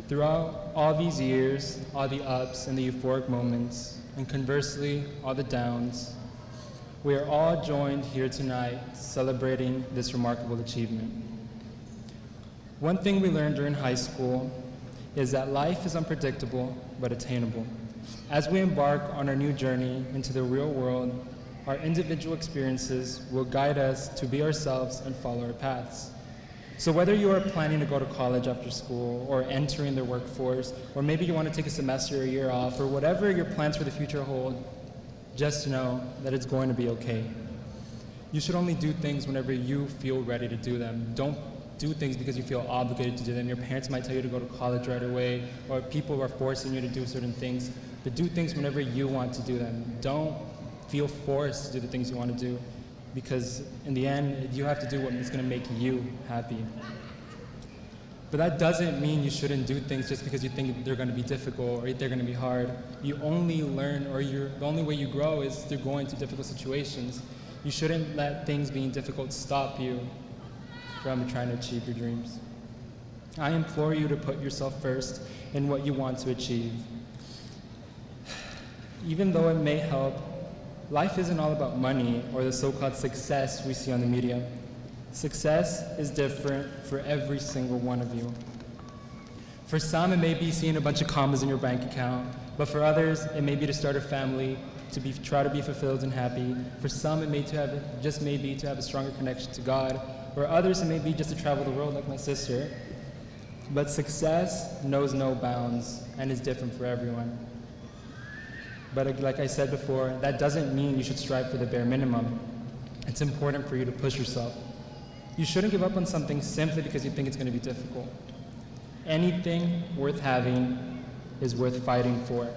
Throughout all these years, all the ups and the euphoric moments, and conversely, all the downs, we are all joined here tonight celebrating this remarkable achievement. One thing we learned during high school is that life is unpredictable but attainable. As we embark on our new journey into the real world, our individual experiences will guide us to be ourselves and follow our paths. So whether you are planning to go to college after school or entering the workforce, or maybe you want to take a semester or a year off, or whatever your plans for the future hold, just know that it's going to be okay. You should only do things whenever you feel ready to do them. Don't do things because you feel obligated to do them. Your parents might tell you to go to college right away, or people are forcing you to do certain things, but do things whenever you want to do them. Don't feel forced to do the things you want to do, because in the end, you have to do what is going to make you happy. But that doesn't mean you shouldn't do things just because you think they're going to be difficult or they're going to be hard. You only learn, or the only way you grow is through going to difficult situations. You shouldn't let things being difficult stop you from trying to achieve your dreams. I implore you to put yourself first in what you want to achieve. Even though it may help, life isn't all about money or the so-called success we see on the media. Success is different for every single one of you. For some, it may be seeing a bunch of commas in your bank account, but for others, it may be to start a family, try to be fulfilled and happy. For some, it may be to have a stronger connection to God. For others, it may be just to travel the world like my sister. But success knows no bounds and is different for everyone. But like I said before, that doesn't mean you should strive for the bare minimum. It's important for you to push yourself. You shouldn't give up on something simply because you think it's going to be difficult. Anything worth having is worth fighting for.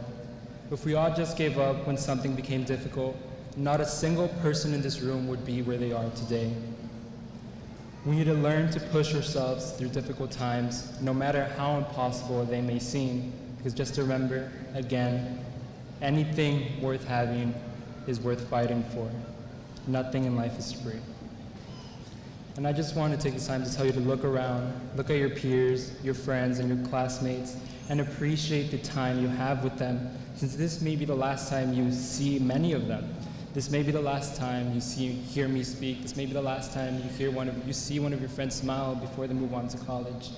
If we all just gave up when something became difficult, not a single person in this room would be where they are today. We need to learn to push ourselves through difficult times, no matter how impossible they may seem, because just to remember, again, anything worth having is worth fighting for. Nothing in life is free. And I just want to take this time to tell you to look around, look at your peers, your friends, and your classmates, and appreciate the time you have with them, since this may be the last time you see many of them. This may be the last time you hear me speak. This may be the last time you see one of your friends smile before they move on to college.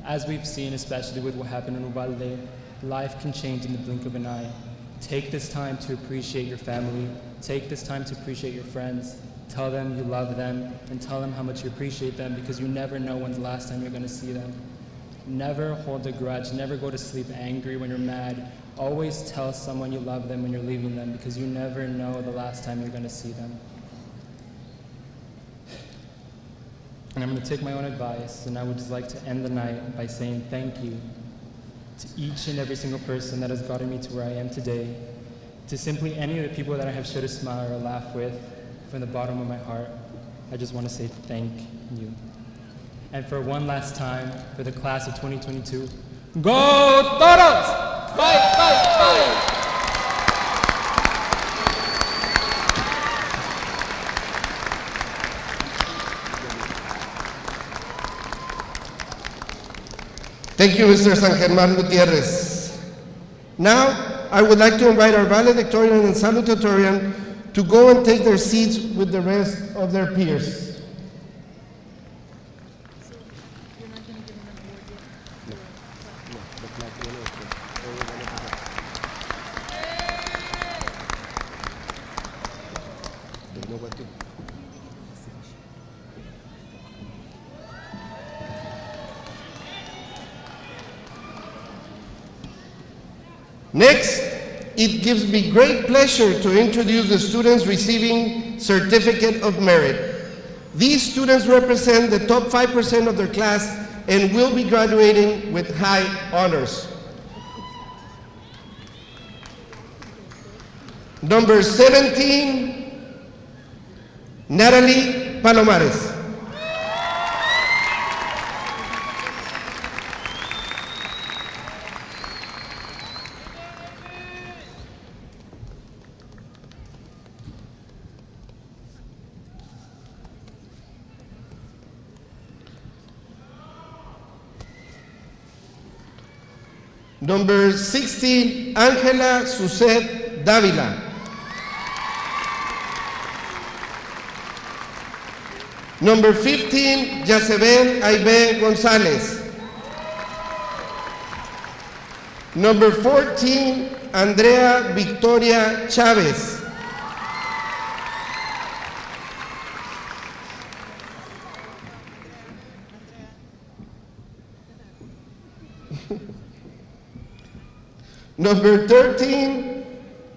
As we've seen, especially with what happened in Uvalde, life can change in the blink of an eye. Take this time to appreciate your family. Take this time to appreciate your friends. Tell them you love them, and tell them how much you appreciate them, because you never know when's the last time you're going to see them. Never hold a grudge. Never go to sleep angry when you're mad. Always tell someone you love them when you're leaving them, because you never know the last time you're going to see them. And I'm going to take my own advice, and I would just like to end the night by saying thank you to each and every single person that has gotten me to where I am today, to simply any of the people that I have shared a smile or a laugh with from the bottom of my heart. I just want to say thank you. And for one last time, for the class of 2022, go Toros! Fight, fight, fight! Thank you, Mr. San Germán Gutierrez. Now, I would like to invite our valedictorian and salutatorian to go and take their seats with the rest of their peers. Next, it gives me great pleasure to introduce the students receiving Certificate of Merit. These students represent the top 5% of their class and will be graduating with high honors. Number 17, Natalie Palomares. Number 16, Ángela Suset Dávila. Number 15, Yacebel Aibe González. Number 14, Andrea Victoria Chávez. Number 13,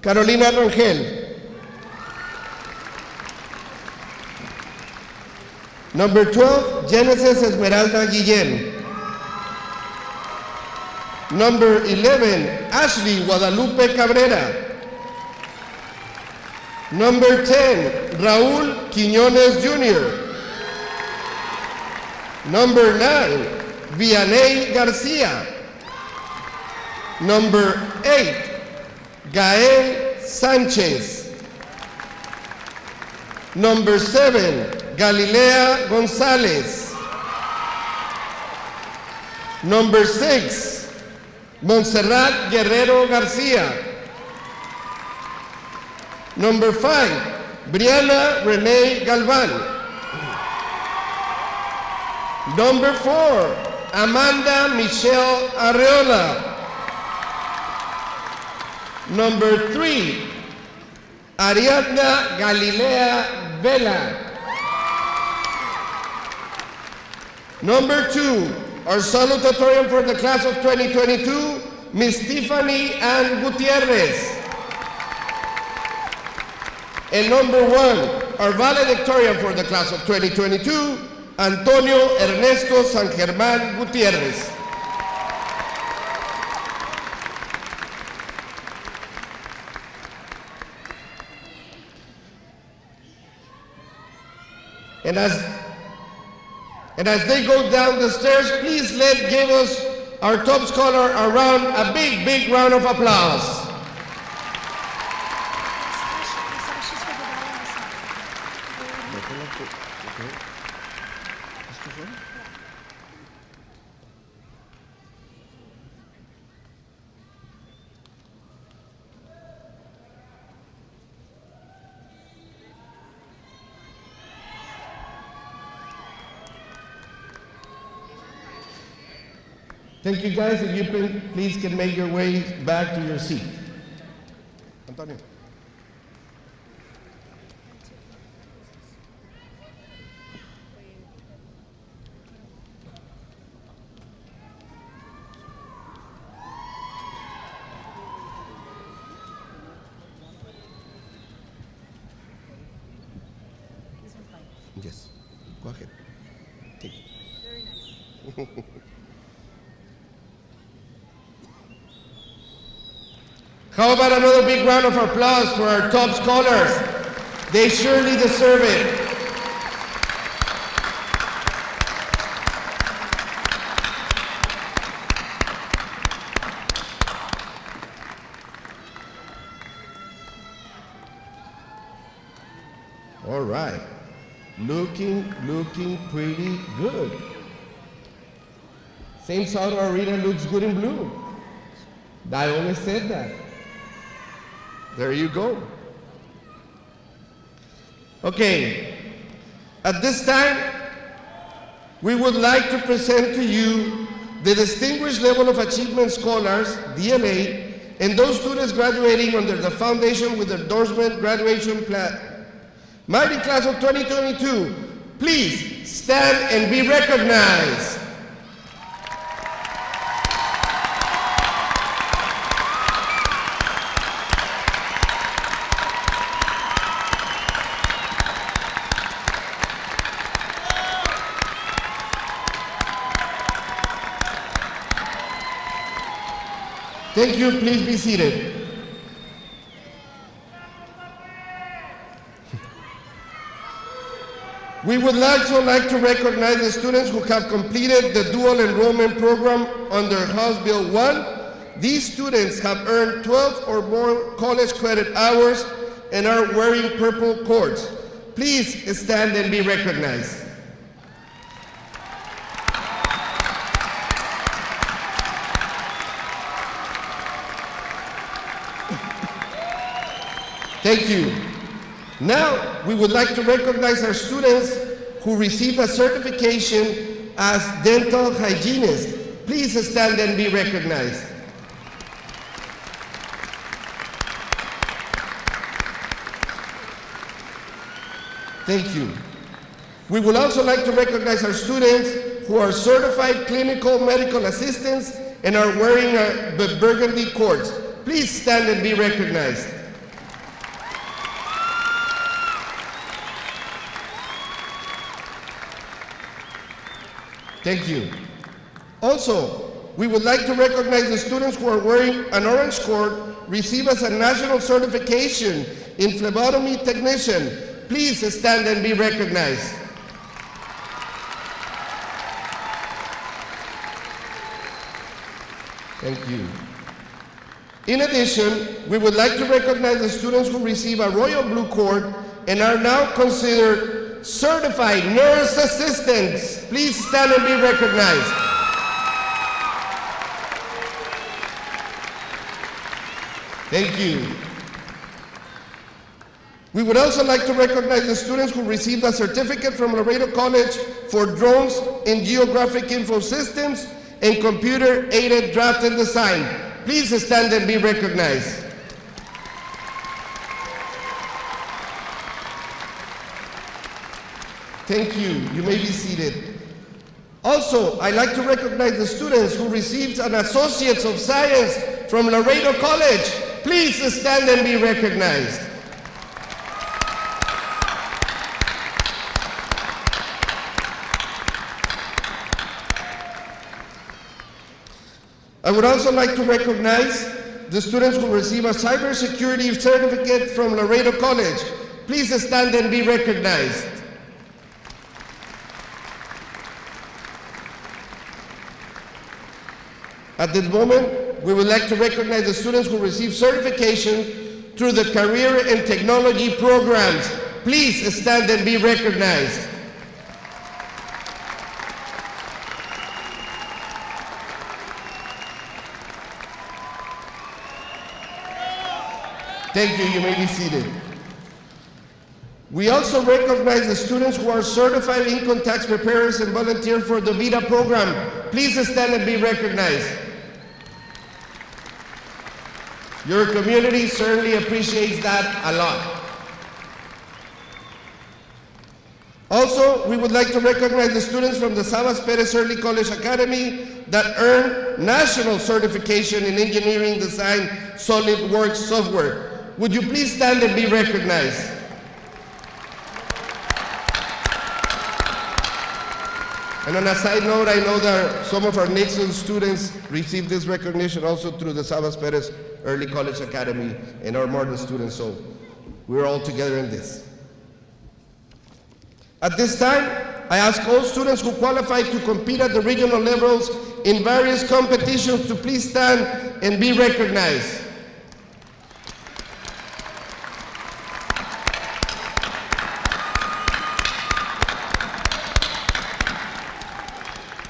Carolina Rangel. Number 12, Genesis Esmeralda Guillén. Number 11, Ashley Guadalupe Cabrera. Number 10, Raúl Quiñones Jr. Number 9, Vianey García. Number 8, Gael Sánchez. Number 7, Galilea González. Number 6, Montserrat Guerrero García. Number 5, Brianna Renee Galván. Number 4, Amanda Michelle Arreola. Number 3, Ariadna Galilea Vela. Number 2, our salutatorian for the class of 2022, Miss Tiffany Ann Gutierrez. And number 1, our valedictorian for the class of 2022, Antonio Ernesto San Germán Gutierrez. And as they go down the stairs, please give us our top scholar a big round of applause. Thank you guys, if you please can make your way back to your seat. Antonio. Yes, go ahead. Thank you. Very nice. How about another big round of applause for our top scholars? They surely deserve it. All right, looking pretty good. St. Salvador Arena looks good in blue. I always said that. There you go. Okay, at this time, we would like to present to you the Distinguished Level of Achievement Scholars, DLA, and those students graduating under the Foundation with Endorsement Graduation Plan. Mighty Class of 2022, please stand and be recognized. Thank you. Please be seated. We would also like to recognize the students who have completed the dual enrollment program under House Bill 1. These students have earned 12 or more college credit hours and are wearing purple cords. Please stand and be recognized. Thank you. Now, we would like to recognize our students who received a certification as dental hygienists. Please stand and be recognized. Thank you. We would also like to recognize our students who are certified clinical medical assistants and are wearing the burgundy cords. Please stand and be recognized. Thank you. Also, we would like to recognize the students who are wearing an orange cord, receive as a national certification in phlebotomy technician. Please stand and be recognized. Thank you. In addition, we would like to recognize the students who receive a royal blue cord and are now considered certified nurse assistants. Please stand and be recognized. Thank you. We would also like to recognize the students who received a certificate from Laredo College for drones in geographic info systems and computer-aided draft and design. Please stand and be recognized. Thank you. You may be seated. Also, I'd like to recognize the students who received an Associates of Science from Laredo College. Please stand and be recognized. I would also like to recognize the students who receive a cybersecurity certificate from Laredo College. Please stand and be recognized. At this moment, we would like to recognize the students who receive certification through the career and technology programs. Please stand and be recognized. Thank you. You may be seated. We also recognize the students who are certified income tax preparers and volunteer for the VITA program. Please stand and be recognized. Your community certainly appreciates that a lot. Also, we would like to recognize the students from the Sabas Perez Early College Academy that earned national certification in engineering design SolidWorks software. Would you please stand and be recognized? And on a side note, I know that some of our Nixon students received this recognition also through the Sabas Perez Early College Academy and our Martin students, so we're all together in this. At this time, I ask all students who qualify to compete at the regional levels in various competitions to please stand and be recognized.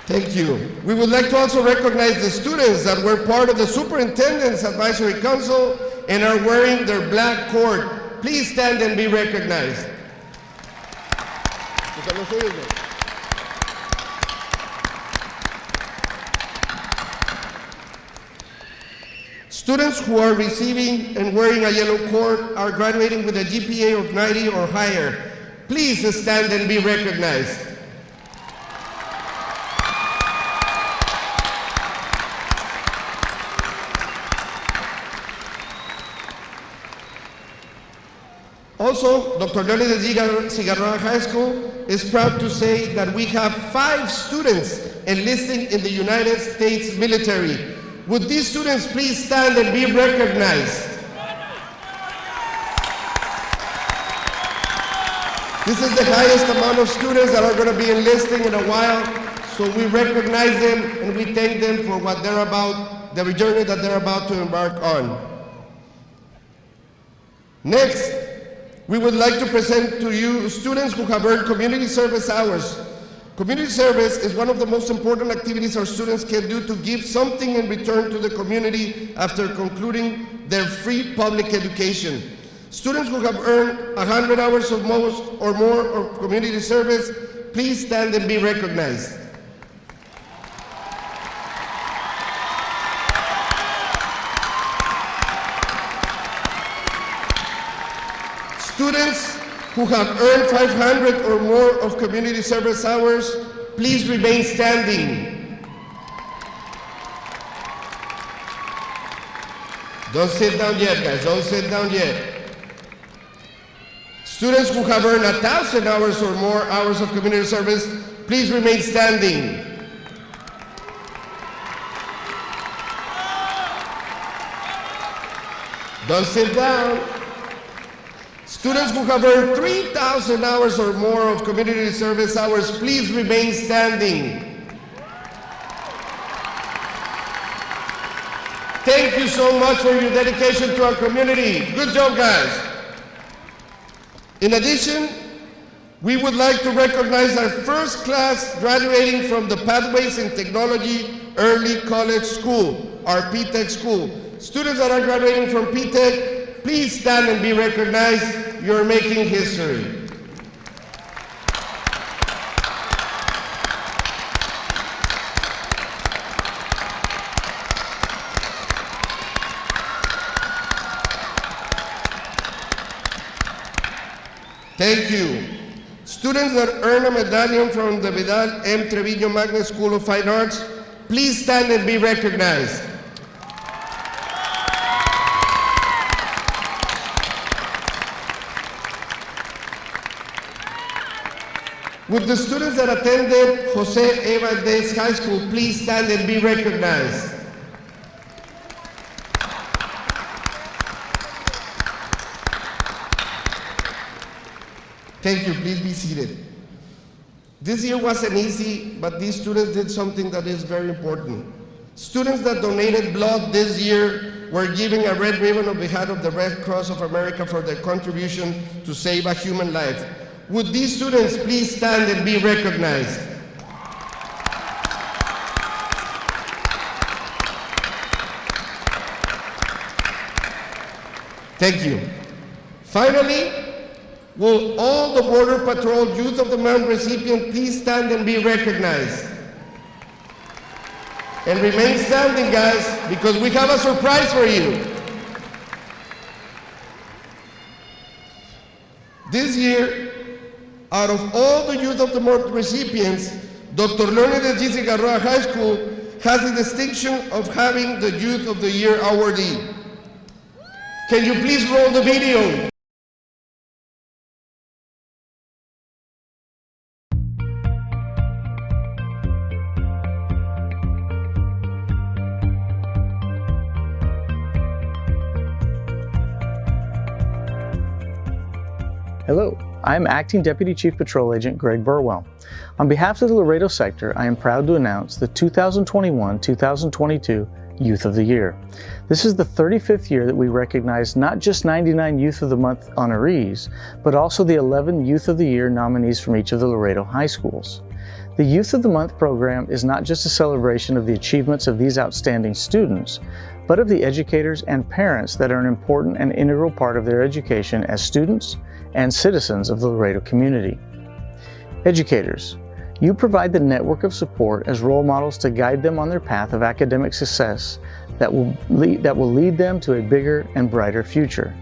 Thank you. We would like to also recognize the students that were part of the Superintendent's Advisory Council and are wearing their black cord. Please stand and be recognized. Students who are receiving and wearing a yellow cord are graduating with a GPA of 90 or higher. Please stand and be recognized. Also, Dr. Leonid Cigarroa High School is proud to say that we have 5 students enlisting in the United States military. Would these students please stand and be recognized? This is the highest amount of students that are going to be enlisting in a while, so we recognize them and we thank them for what they're about, the journey that they're about to embark on. Next, we would like to present to you students who have earned community service hours. Community service is one of the most important activities our students can do to give something in return to the community after concluding their free public education. Students who have earned 100 hours or more of community service, please stand and be recognized. Students who have earned 500 or more of community service hours, please remain standing. Don't sit down yet, guys, don't sit down yet. Students who have earned 1,000 hours or more hours of community service, please remain standing. Don't sit down. Students who have earned 3,000 hours or more of community service hours, please remain standing. Thank you so much for your dedication to our community. Good job, guys. In addition, we would like to recognize our first class graduating from the Pathways in Technology Early College School, our PTech school. Students that are graduating from PTech, please stand and be recognized. You're making history. Thank you. Students that earn a medallion from the Vidal M. Treviño Magnet School of Fine Arts, please stand and be recognized. Would the students that attended Jose E. Valdez High School please stand and be recognized? Thank you, please be seated. This year wasn't easy, but these students did something that is very important. Students that donated blood this year were giving a red ribbon on behalf of the Red Cross of America for their contribution to save a human life. Would these students please stand and be recognized? Thank you. Finally, will all the Border Patrol Youth of the Month recipients please stand and be recognized? And remain standing, guys, because we have a surprise for you. This year, out of all the Youth of the Month recipients, Dr. Leonidas G. Cigarroa High School has the distinction of having the Youth of the Year awardee. Can you please roll the video? Hello, I'm Acting Deputy Chief Patrol Agent Greg Burwell. On behalf of the Laredo Sector, I am proud to announce the 2021-2022 Youth of the Year. This is the 35th year that we recognize not just 99 Youth of the Month honorees, but also the 11 Youth of the Year nominees from each of the Laredo high schools. The Youth of the Month program is not just a celebration of the achievements of these outstanding students, but of the educators and parents that are an important and integral part of their education as students and citizens of the Laredo community. Educators, you provide the network of support as role models to guide them on their path of academic success that will lead them to a bigger and brighter future.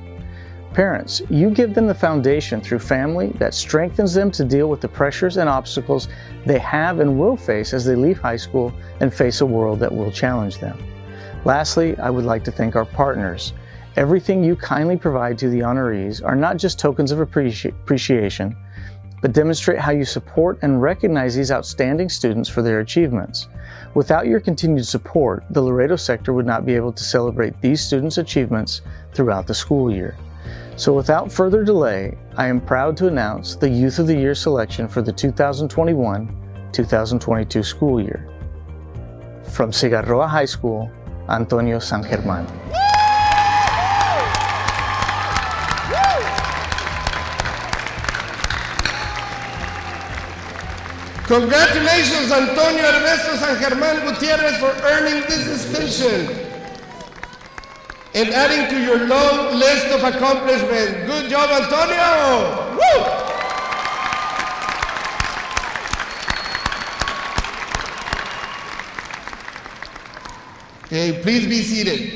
Parents, you give them the foundation through family that strengthens them to deal with the pressures and obstacles they have and will face as they leave high school and face a world that will challenge them. Lastly, I would like to thank our partners. Everything you kindly provide to the honorees are not just tokens of appreciation, but demonstrate how you support and recognize these outstanding students for their achievements. Without your continued support, the Laredo sector would not be able to celebrate these students' achievements throughout the school year. So without further delay, I am proud to announce the Youth of the Year selection for the 2021-2022 school year. From Cigarroa High School, Antonio San Germán. Congratulations, Antonio Ernesto San Germán Gutierrez, for earning this distinction and adding to your long list of accomplishments. Good job, Antonio! Woo! Okay, please be seated.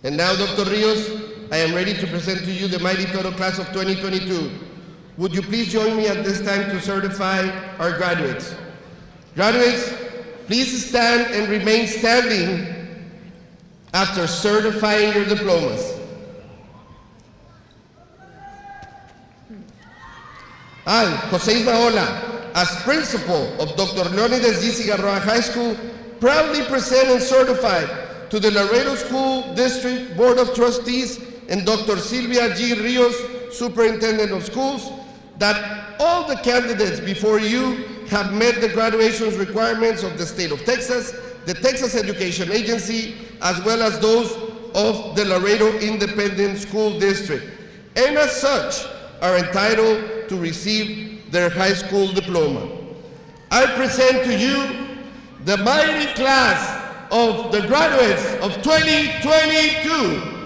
And now, Dr. Rios, I am ready to present to you the mighty total class of 2022. Would you please join me at this time to certify our graduates? Graduates, please stand and remain standing after certifying your diplomas. I, Jose Ismaola, as principal of Dr. Leonidas G. Cigarroa High School, proudly present and certify to the Laredo School District Board of Trustees and Dr. Silvia G. Rios, Superintendent of Schools, that all the candidates before you have met the graduation requirements of the state of Texas, the Texas Education Agency, as well as those of the Laredo Independent School District, and as such are entitled to receive their high school diploma. I present to you the mighty class of the graduates of 2022.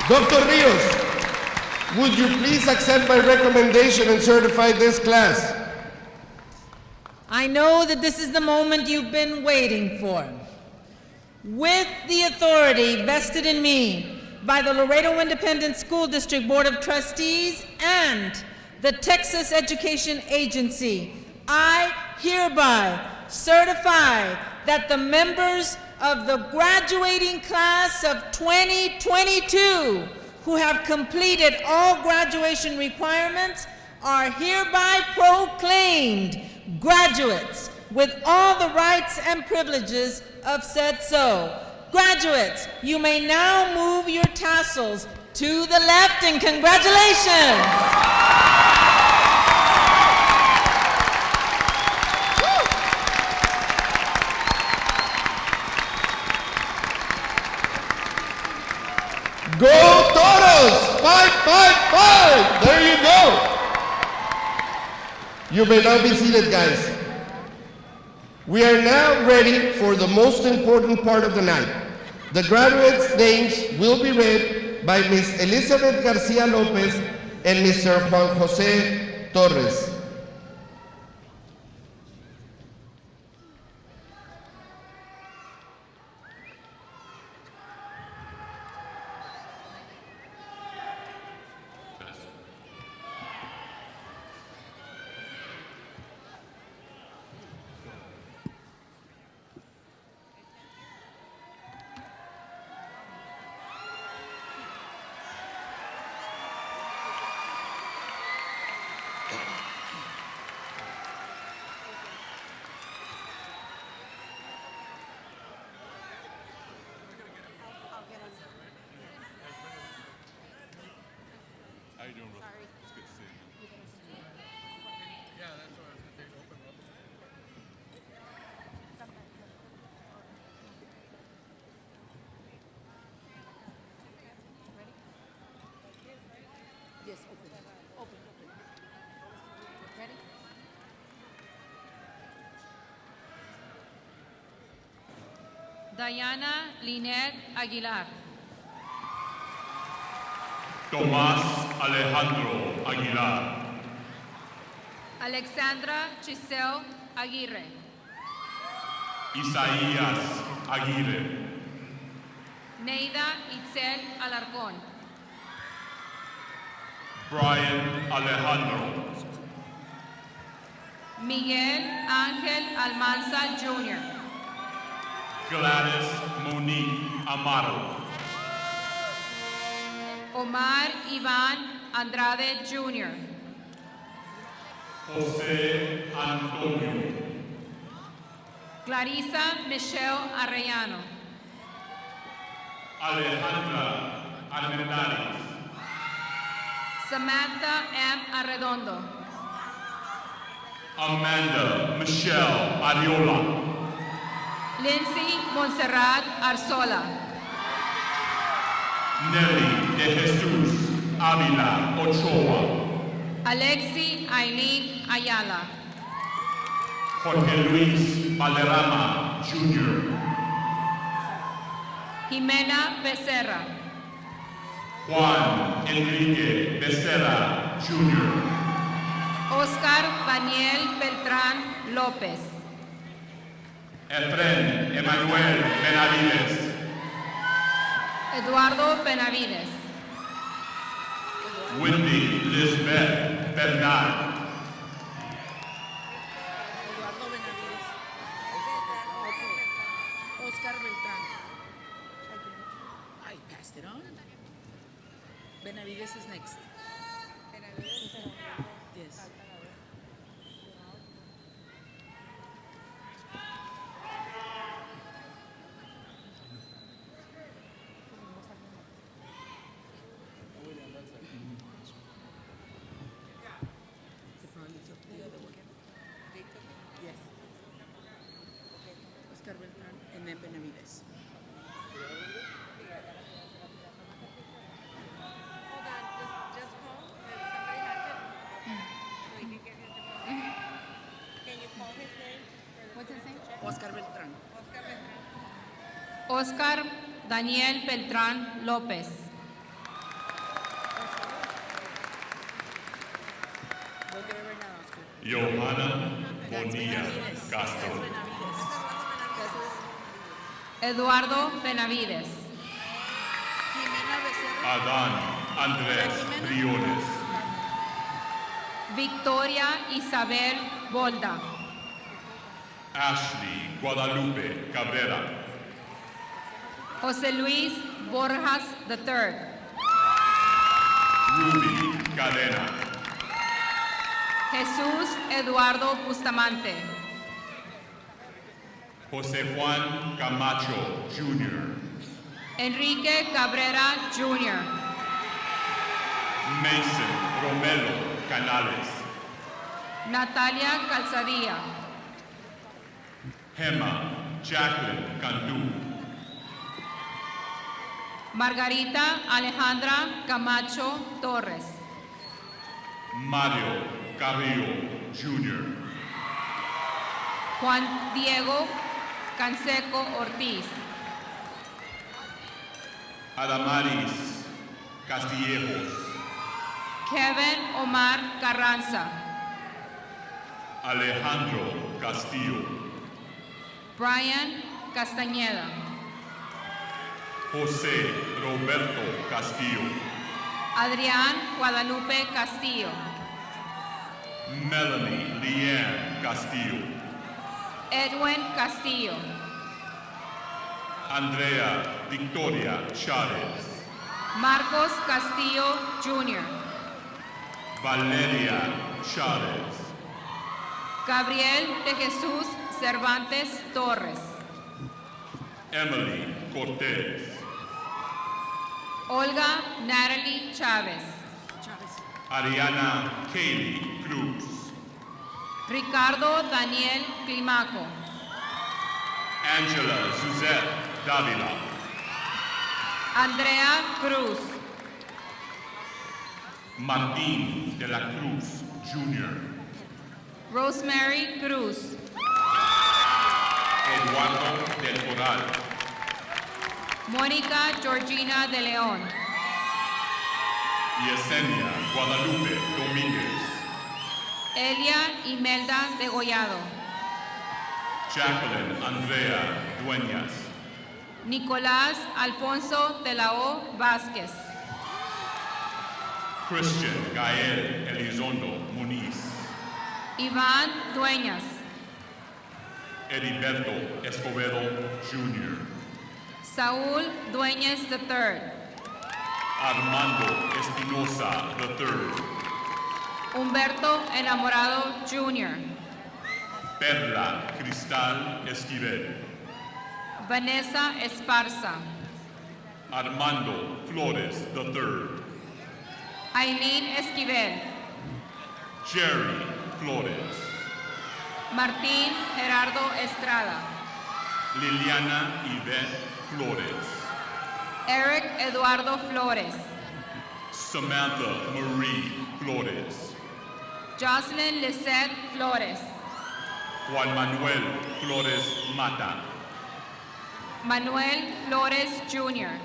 Dr. Rios, would you please accept my recommendation and certify this class? I know that this is the moment you've been waiting for. With the authority vested in me by the Laredo Independent School District Board of Trustees and the Texas Education Agency, I hereby certify that the members of the graduating class of 2022 who have completed all graduation requirements are hereby proclaimed graduates with all the rights and privileges of said so. Graduates, you may now move your tassels to the left, and congratulations. Go Toros! 5-5-5! There you go! You may now be seated, guys. We are now ready for the most important part of the night. The graduates' names will be read by Ms. Elizabeth Garcia Lopez and Mr. Juan Jose Torres. Diana Lynette Aguilar. Tomás Alejandro Aguilar. Alexandra Giselle Aguirre. Isaías Aguirre. Neida Itzel Alarcón. Brian Alejandro. Miguel Ángel Almanza Jr. Gladys Monique Amaro. Omar Iván Andrade Jr., José Antonio, Clarisa Michelle Arellano, Alejandra Armendáriz, Samantha M. Arredondo, Amanda Michelle Ariola, Lindsay Montserrat Arzola, Nelly de Jesus Ávila Ochoa, Alexi Aileen Ayala, Jorge Luis Valderrama Jr., Jimena Becerra, Juan Enrique Becerra Jr., Oscar Daniel Beltrán López, Efren Emanuel Benavides, Eduardo Benavides, Wendy Lisbeth Bernal, Oscar Beltrán. I passed it on. Benavides is next. Yes. They probably took the other one. Yes. Oscar Beltrán and then Benavides. Hold on, just call if somebody has it. So we can get his diploma. Can you call his name? What's his name? Oscar Beltrán. Oscar Beltrán. Oscar Daniel Beltrán López, Go get it right now, Oscar. Johanna That's Bonilla Benavides. Castro, That's Benavides. Eduardo Benavides, Jimena Becerra. Adán Andrés Briones, Victoria Isabel Bolda, Ashley Guadalupe Cabrera, José Luis Borjas III, Ruby Cadena, Jesús Eduardo Bustamante, José Juan Camacho Jr., Enrique Cabrera Jr., Mason Romelo Canales, Natalia Calzadilla, Gemma Jacqueline Cantú, Margarita Alejandra Camacho Torres, Mario Carrillo Jr., Juan Diego Canseco Ortiz, Adamaris Castillejos, Kevin Omar Carranza, Alejandro Castillo, Brian Castañeda, José Roberto Castillo, Adrián Guadalupe Castillo, Melanie Leanne Castillo, Edwin Castillo, Andrea Victoria Chávez, Marcos Castillo Jr., Valeria Chávez, Gabriel de Jesús Cervantes Torres, Emily Cortez, Olga Natalie Chávez, Ariana Kaylee Cruz, Ricardo Daniel Climaco, Angela Suzette Davila, Andrea Cruz, Martín de la Cruz Jr., Rosemary Cruz, Eduardo del Coral, Mónica Georgina de León, Yesenia Guadalupe Domínguez, Elia Imelda Degollado, Jacqueline Andrea Dueñas, Nicolás Alfonso de la O. Vázquez, Christian Gael Elizondo Muniz, Iván Dueñas, Heriberto Escobedo Jr., Saúl Dueñas III, Armando Espinosa III. Humberto Enamorado Jr., Perla Cristal Esquivel. Vanessa Esparza, Armando Flores III. Aileen Esquivel, Jerry Flores. Martín Gerardo Estrada, Liliana Yvette Flores. Eric Eduardo Flores, Samantha Marie Flores. Jocelyn Lisette Flores, Juan Manuel Flores Mata. Manuel Flores Jr.,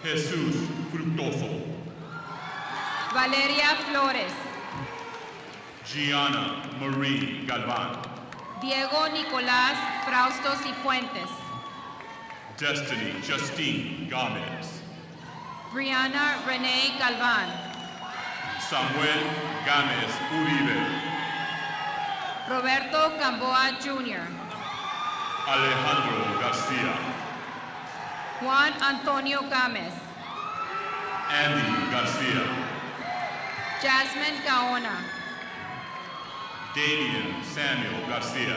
Jesús Fructoso. Valeria Flores, Gianna Marie Galvan. Diego Nicolás Fraustos y Fuentes, Destiny Justine Gomez. Brianna Renee Galvan, Samuel Gámez Uribe. Roberto Gamboa Jr., Alejandro Garcia. Juan Antonio Gámez, Andy Garcia. Jasmine Gaona, Damian Samuel Garcia.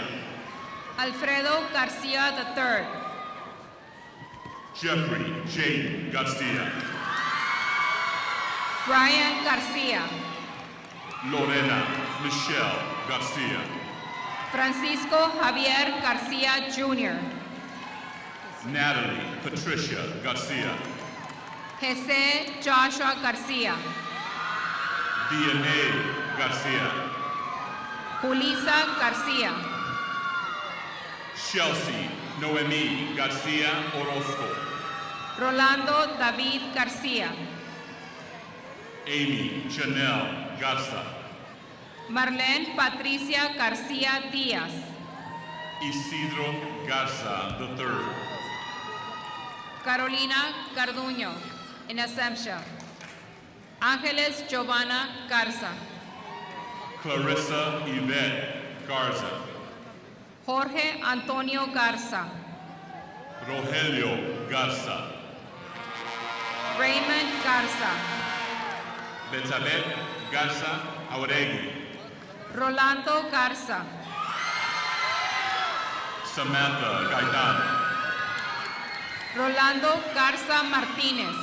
Alfredo Garcia III, Jeffrey J. Garcia. Brian Garcia, Lorena Michelle Garcia. Francisco Javier Garcia Jr., Natalie Patricia Garcia. Jesse Joshua Garcia, DNA Garcia. Julissa Garcia, Chelsea Noemi Garcia Orozco. Rolando David Garcia, Amy Janelle Garza. Marlene Patricia Garcia Díaz, Isidro Garza III. Carolina Garduño, in Assumption, Ángeles Giovanna Garza, Clarissa Yvette Garza. Jorge Antonio Garza, Rogelio Garza. Raymond Garza, Betsabeth Garza Auregui. Rolando Garza, Samantha Gaitan. Rolando Garza Martínez,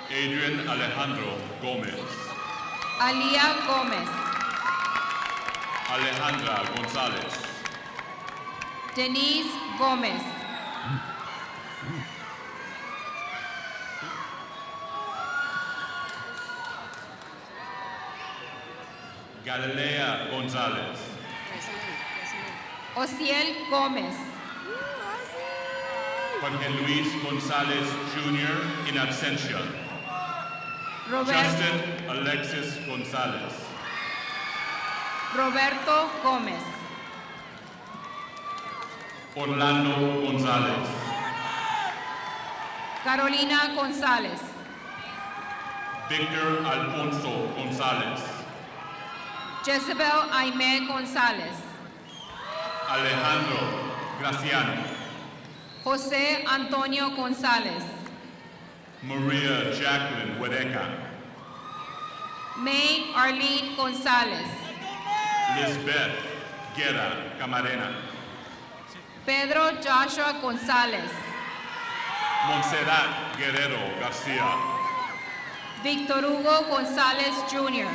Adrian Alejandro Gomez. Alía Gómez, Alejandra González. Denise Gómez, Galilea González. Ociel Gómez, Jorge Luis González Jr. in absentia. Justin Alexis González. Roberto Gómez, Orlando González. Carolina González, Victor Alfonso González. Jezebel Aimé González, Alejandro Graciano. José Antonio González, Maria Jacqueline Huedeca. May Arlene González, Lisbeth Guerra Camarena. Pedro Joshua González, Montserrat Guerrero Garcia. Víctor Hugo González Jr.,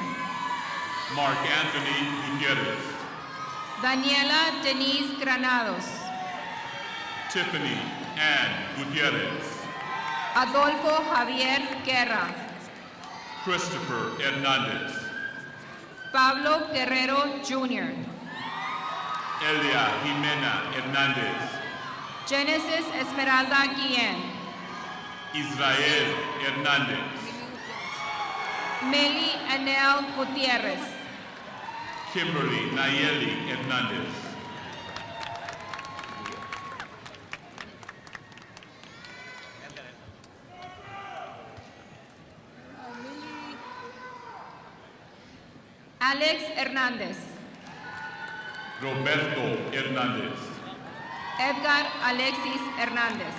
Mark Anthony Gutierrez. Daniela Denise Granados, Tiffany Ann Gutierrez. Adolfo Javier Guerra, Christopher Hernandez. Pablo Guerrero Jr., Elia Jimena Hernandez. Genesis Esmeralda Guillén, Israel Hernandez. Meli Anel Gutierrez, Kimberly Nayeli Hernandez. Alex Hernández, Roberto Hernandez. Edgar Alexis Hernández,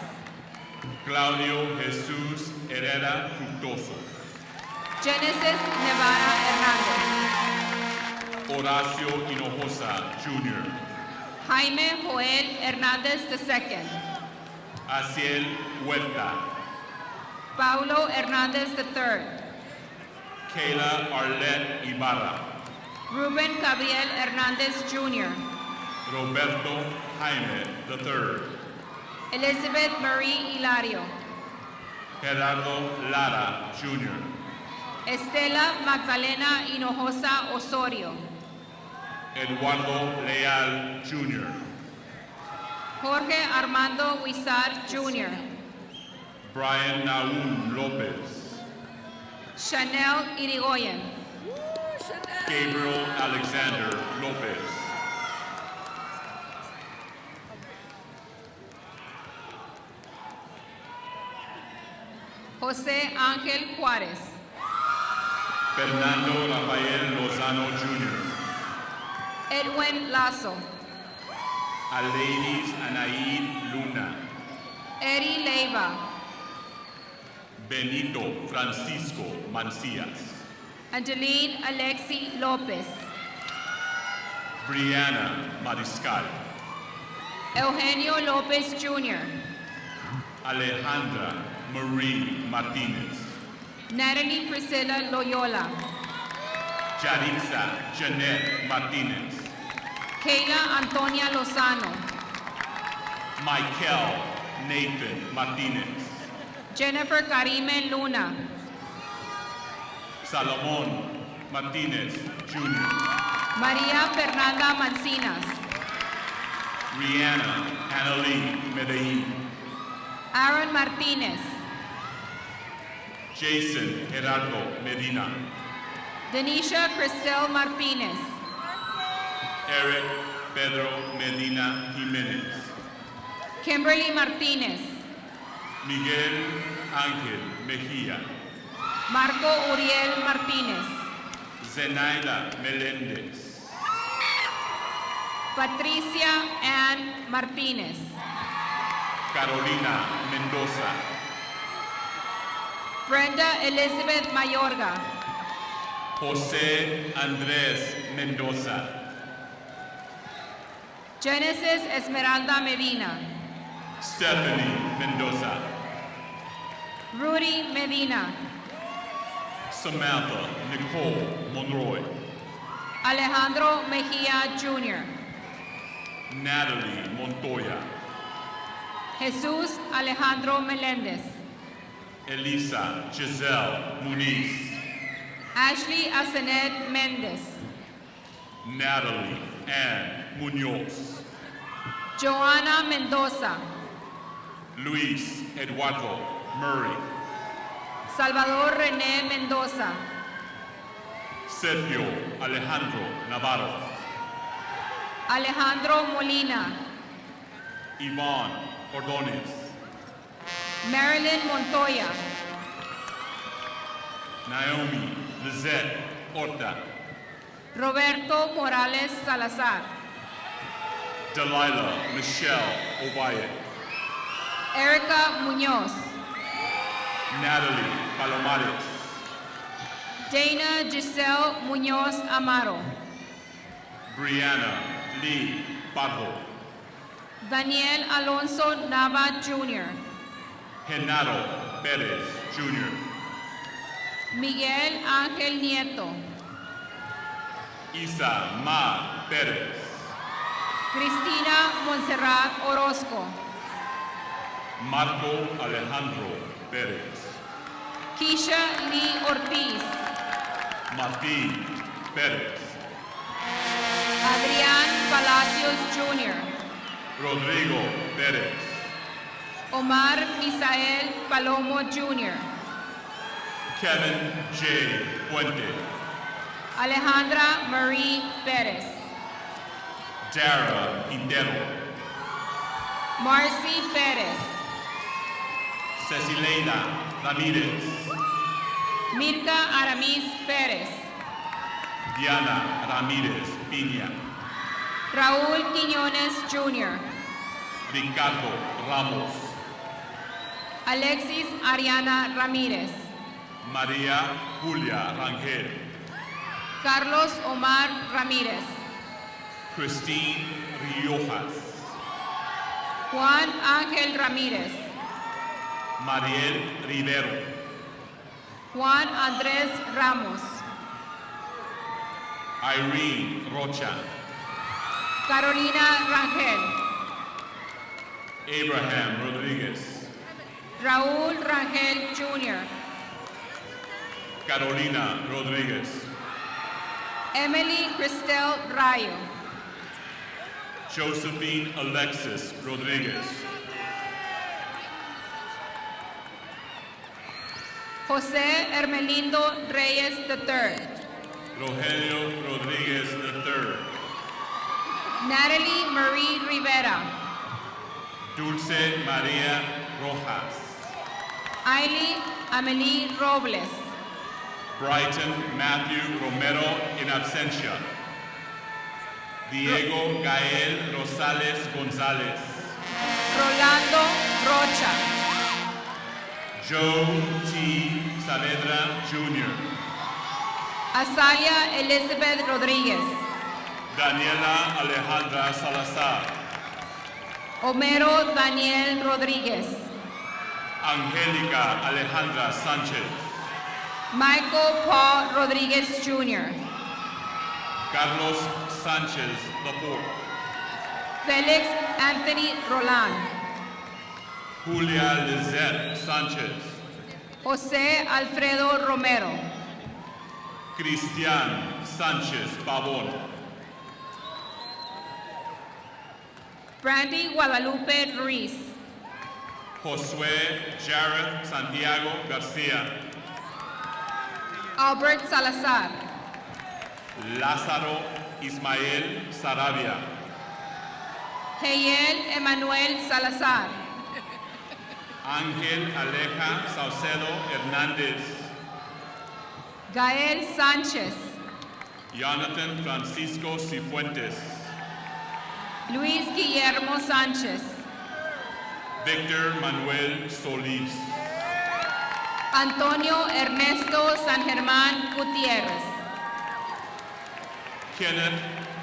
Claudio Jesús Herrera Fructoso. Genesis Nevada Hernández. Horacio Hinojosa Jr. Jaime Joel Hernández II. Asiel Huerta. Paulo Hernández III. Kayla Arlette Ibarra. Ruben Gabriel Hernández Jr. Roberto Jaime III. Elizabeth Marie Hilario. Gerardo Lara Jr. Estela Magdalena Hinojosa Osorio. Eduardo Leal Jr. Jorge Armando Huizar Jr. Brian Naum Lopez. Chanel Irigoyen. Gabriel Alexander Lopez. José Ángel Juárez. Fernando Rafael Lozano Jr. Edwin Lazo. Aledis Anaid Luna. Eri Leiva. Benito Francisco Mancias. Angeline Alexi Lopez. Brianna Mariscal. Eugenio Lopez Jr. Alejandra Marie Martinez. Natalie Priscilla Loyola. Yaritza Janet Martinez. Kayla Antonia Lozano. Michael Nathan Martinez. Jennifer Karime Luna. Salomón Martinez Jr. María Fernanda Mancinas. Rihanna Annalie Medellin. Aaron Martinez. Jason Gerardo Medina. Denisha Cristel Martinez. Eric Pedro Medina Jimenez. Kimberly Martinez. Miguel Ángel Mejía. Marco Uriel Martinez. Zenaida Meléndez. Patricia Ann Martinez. Carolina Mendoza. Brenda Elizabeth Mayorga. José Andrés Mendoza. Genesis Esmeralda Medina. Stephanie Mendoza. Rudy Medina. Samantha Nicole Monroy. Alejandro Mejia Jr. Natalie Montoya. Jesús Alejandro Meléndez. Elisa Giselle Muniz. Ashley Asenet Méndez. Natalie Ann Munoz. Joana Mendoza. Luis Eduardo Murray. Salvador René Mendoza. Sergio Alejandro Navarro. Alejandro Molina. Yvonne Ordonez. Marilyn Montoya. Naomi Lizette Horta. Roberto Morales Salazar. Delilah Michelle Ovalle. Erica Muñoz. Natalie Palomares. Dana Giselle Muñoz Amaro. Brianna Lee Pardo. Daniel Alonso Nava Jr. Genaro Perez Jr. Miguel Ángel Nieto. Isa Ma Perez. Cristina Montserrat Orozco. Marco Alejandro Perez. Keisha Lee Ortiz. Martín Pérez. Adrián Palacios Jr. Rodrigo Pérez. Omar Misael Palomo Jr. Kevin J. Puente. Alejandra Marie Pérez. Dara Quintero. Marcy Pérez. Cecileida Ramírez. Mirka Aramis Pérez. Diana Ramírez Piña. Raúl Quiñones Jr. Ricardo Ramos. Alexis Ariana Ramírez, María Julia Rangel, Carlos Omar Ramírez, Christine Riojas, Juan Ángel Ramírez, Mariel Rivero, Juan Andrés Ramos, Irene Rocha, Carolina Rangel, Abraham Rodriguez, Raúl Rangel Jr., Carolina Rodriguez, Emily Cristel Rayo, Josephine Alexis Rodriguez, José Hermelindo Reyes III, Rogelio Rodriguez III, Natalie Marie Rivera, Dulce María Rojas, Ailey Amelie Robles, Brighton Matthew Romero in absentia, Diego Gael Rosales González, Rolando Rocha, Joe T. Saavedra Jr., Azalia Elizabeth Rodríguez, Daniela Alejandra Salazar, Homero Daniel Rodríguez, Angélica Alejandra Sánchez, Michael Paul Rodríguez Jr., Carlos Sánchez IV, Félix Anthony Roland, Julia Lizette Sánchez, José Alfredo Romero, Cristian Sánchez Pavón, Brandy Guadalupe Ruiz, Josué Jared Santiago García, Albert Salazar, Lázaro Ismael Sarabia, Heyel Emanuel Salazar, Ángel Aleja Saucedo Hernández, Gael Sánchez, Jonathan Francisco Cifuentes, Luis Guillermo Sánchez, Victor Manuel Solís, Antonio Ernesto San Germán Gutiérrez, Kenneth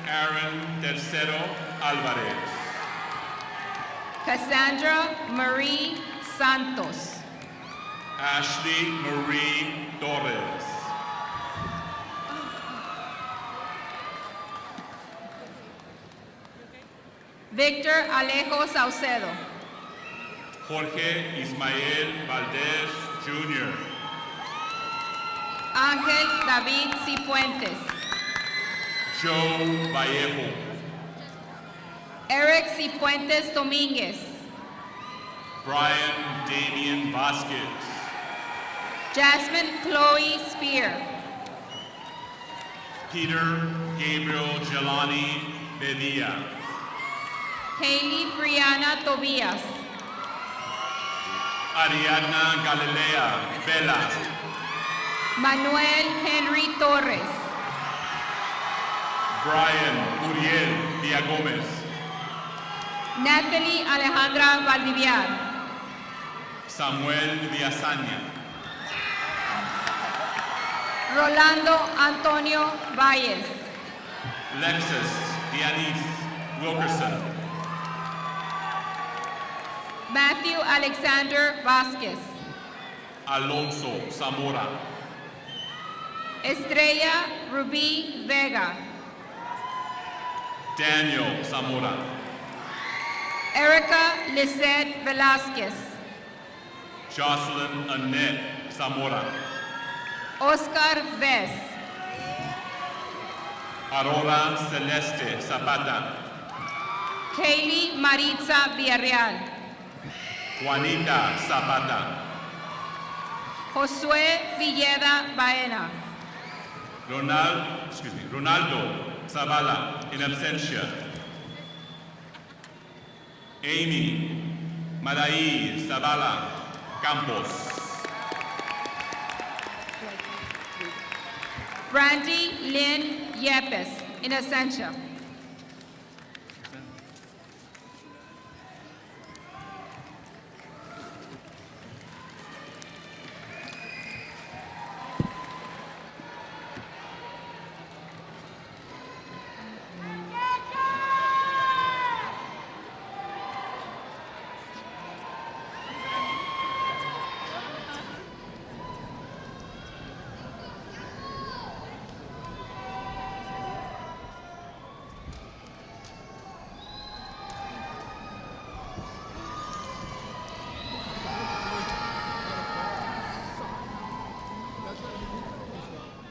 Aaron Tercero Alvarez, Cassandra Marie Santos, Ashley Marie Torres, Victor Alejo Saucedo, Jorge Ismael Valdez Jr., Ángel David Cifuentes, Joe Vallejo, Eric Cifuentes Domínguez, Brian Damian Vasquez, Jasmine Chloe Spear, Peter Gabriel Jelani Bedia, Hailey Brianna Tobias, Ariadna Galilea Vela, Manuel Henry Torres, Brian Uriel Villagomez, Natalie Alejandra Valdiviar, Samuel Villazaña, Rolando Antonio Valles, Lexus Dianis Wilkerson, Matthew Alexander Vasquez, Alonso Zamora, Estrella Rubí Vega, Daniel Zamora, Erica Lisette Velázquez, Jocelyn Annette Zamora, Oscar Vez, Aurora Celeste Zapata, Kaylee Maritza Villarreal, Juanita Zapata, Josué Villeda Baena, Ronaldo Zavala in absentia, Amy Madaí Zavala Campos, Brandy Lynn Yepes, in absentia.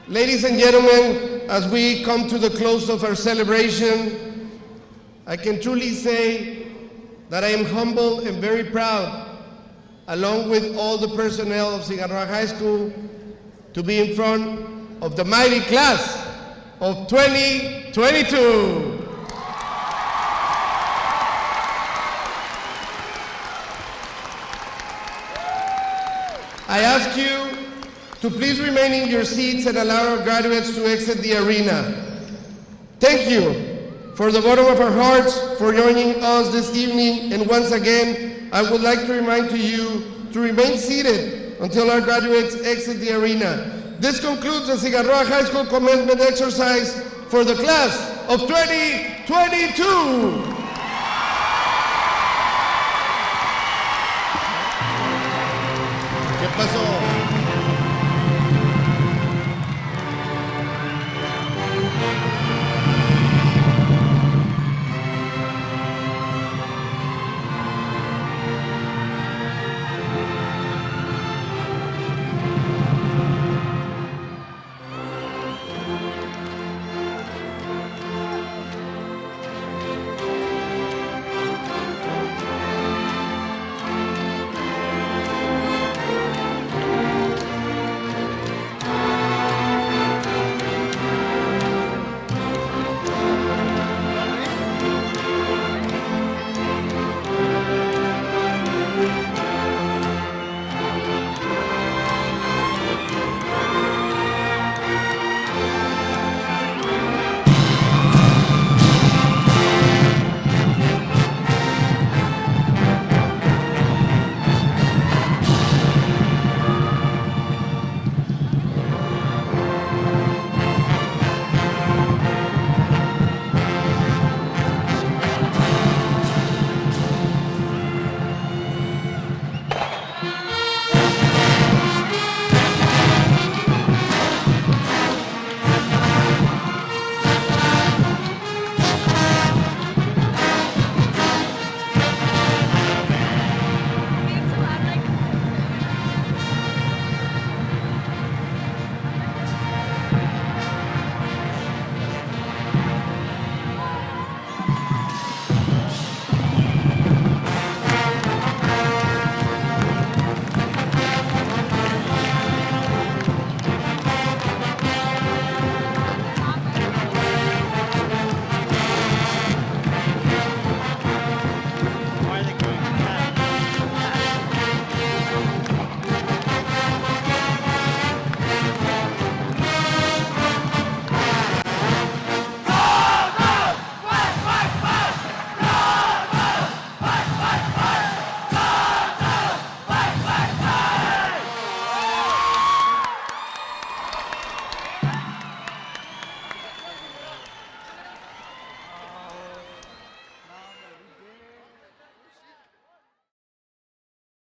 Ladies and gentlemen, as we come to the close of our celebration, I can truly say that I am humbled and very proud, along with all the personnel of Cigarroa High School, to be in front of the mighty class of 2022. I ask you to please remain in your seats and allow our graduates to exit the arena. Thank you for the bottom of our hearts for joining us this evening, and once again, I would like to remind you to remain seated until our graduates exit the arena. This concludes the Cigarroa High School commencement exercise for the class of 2022.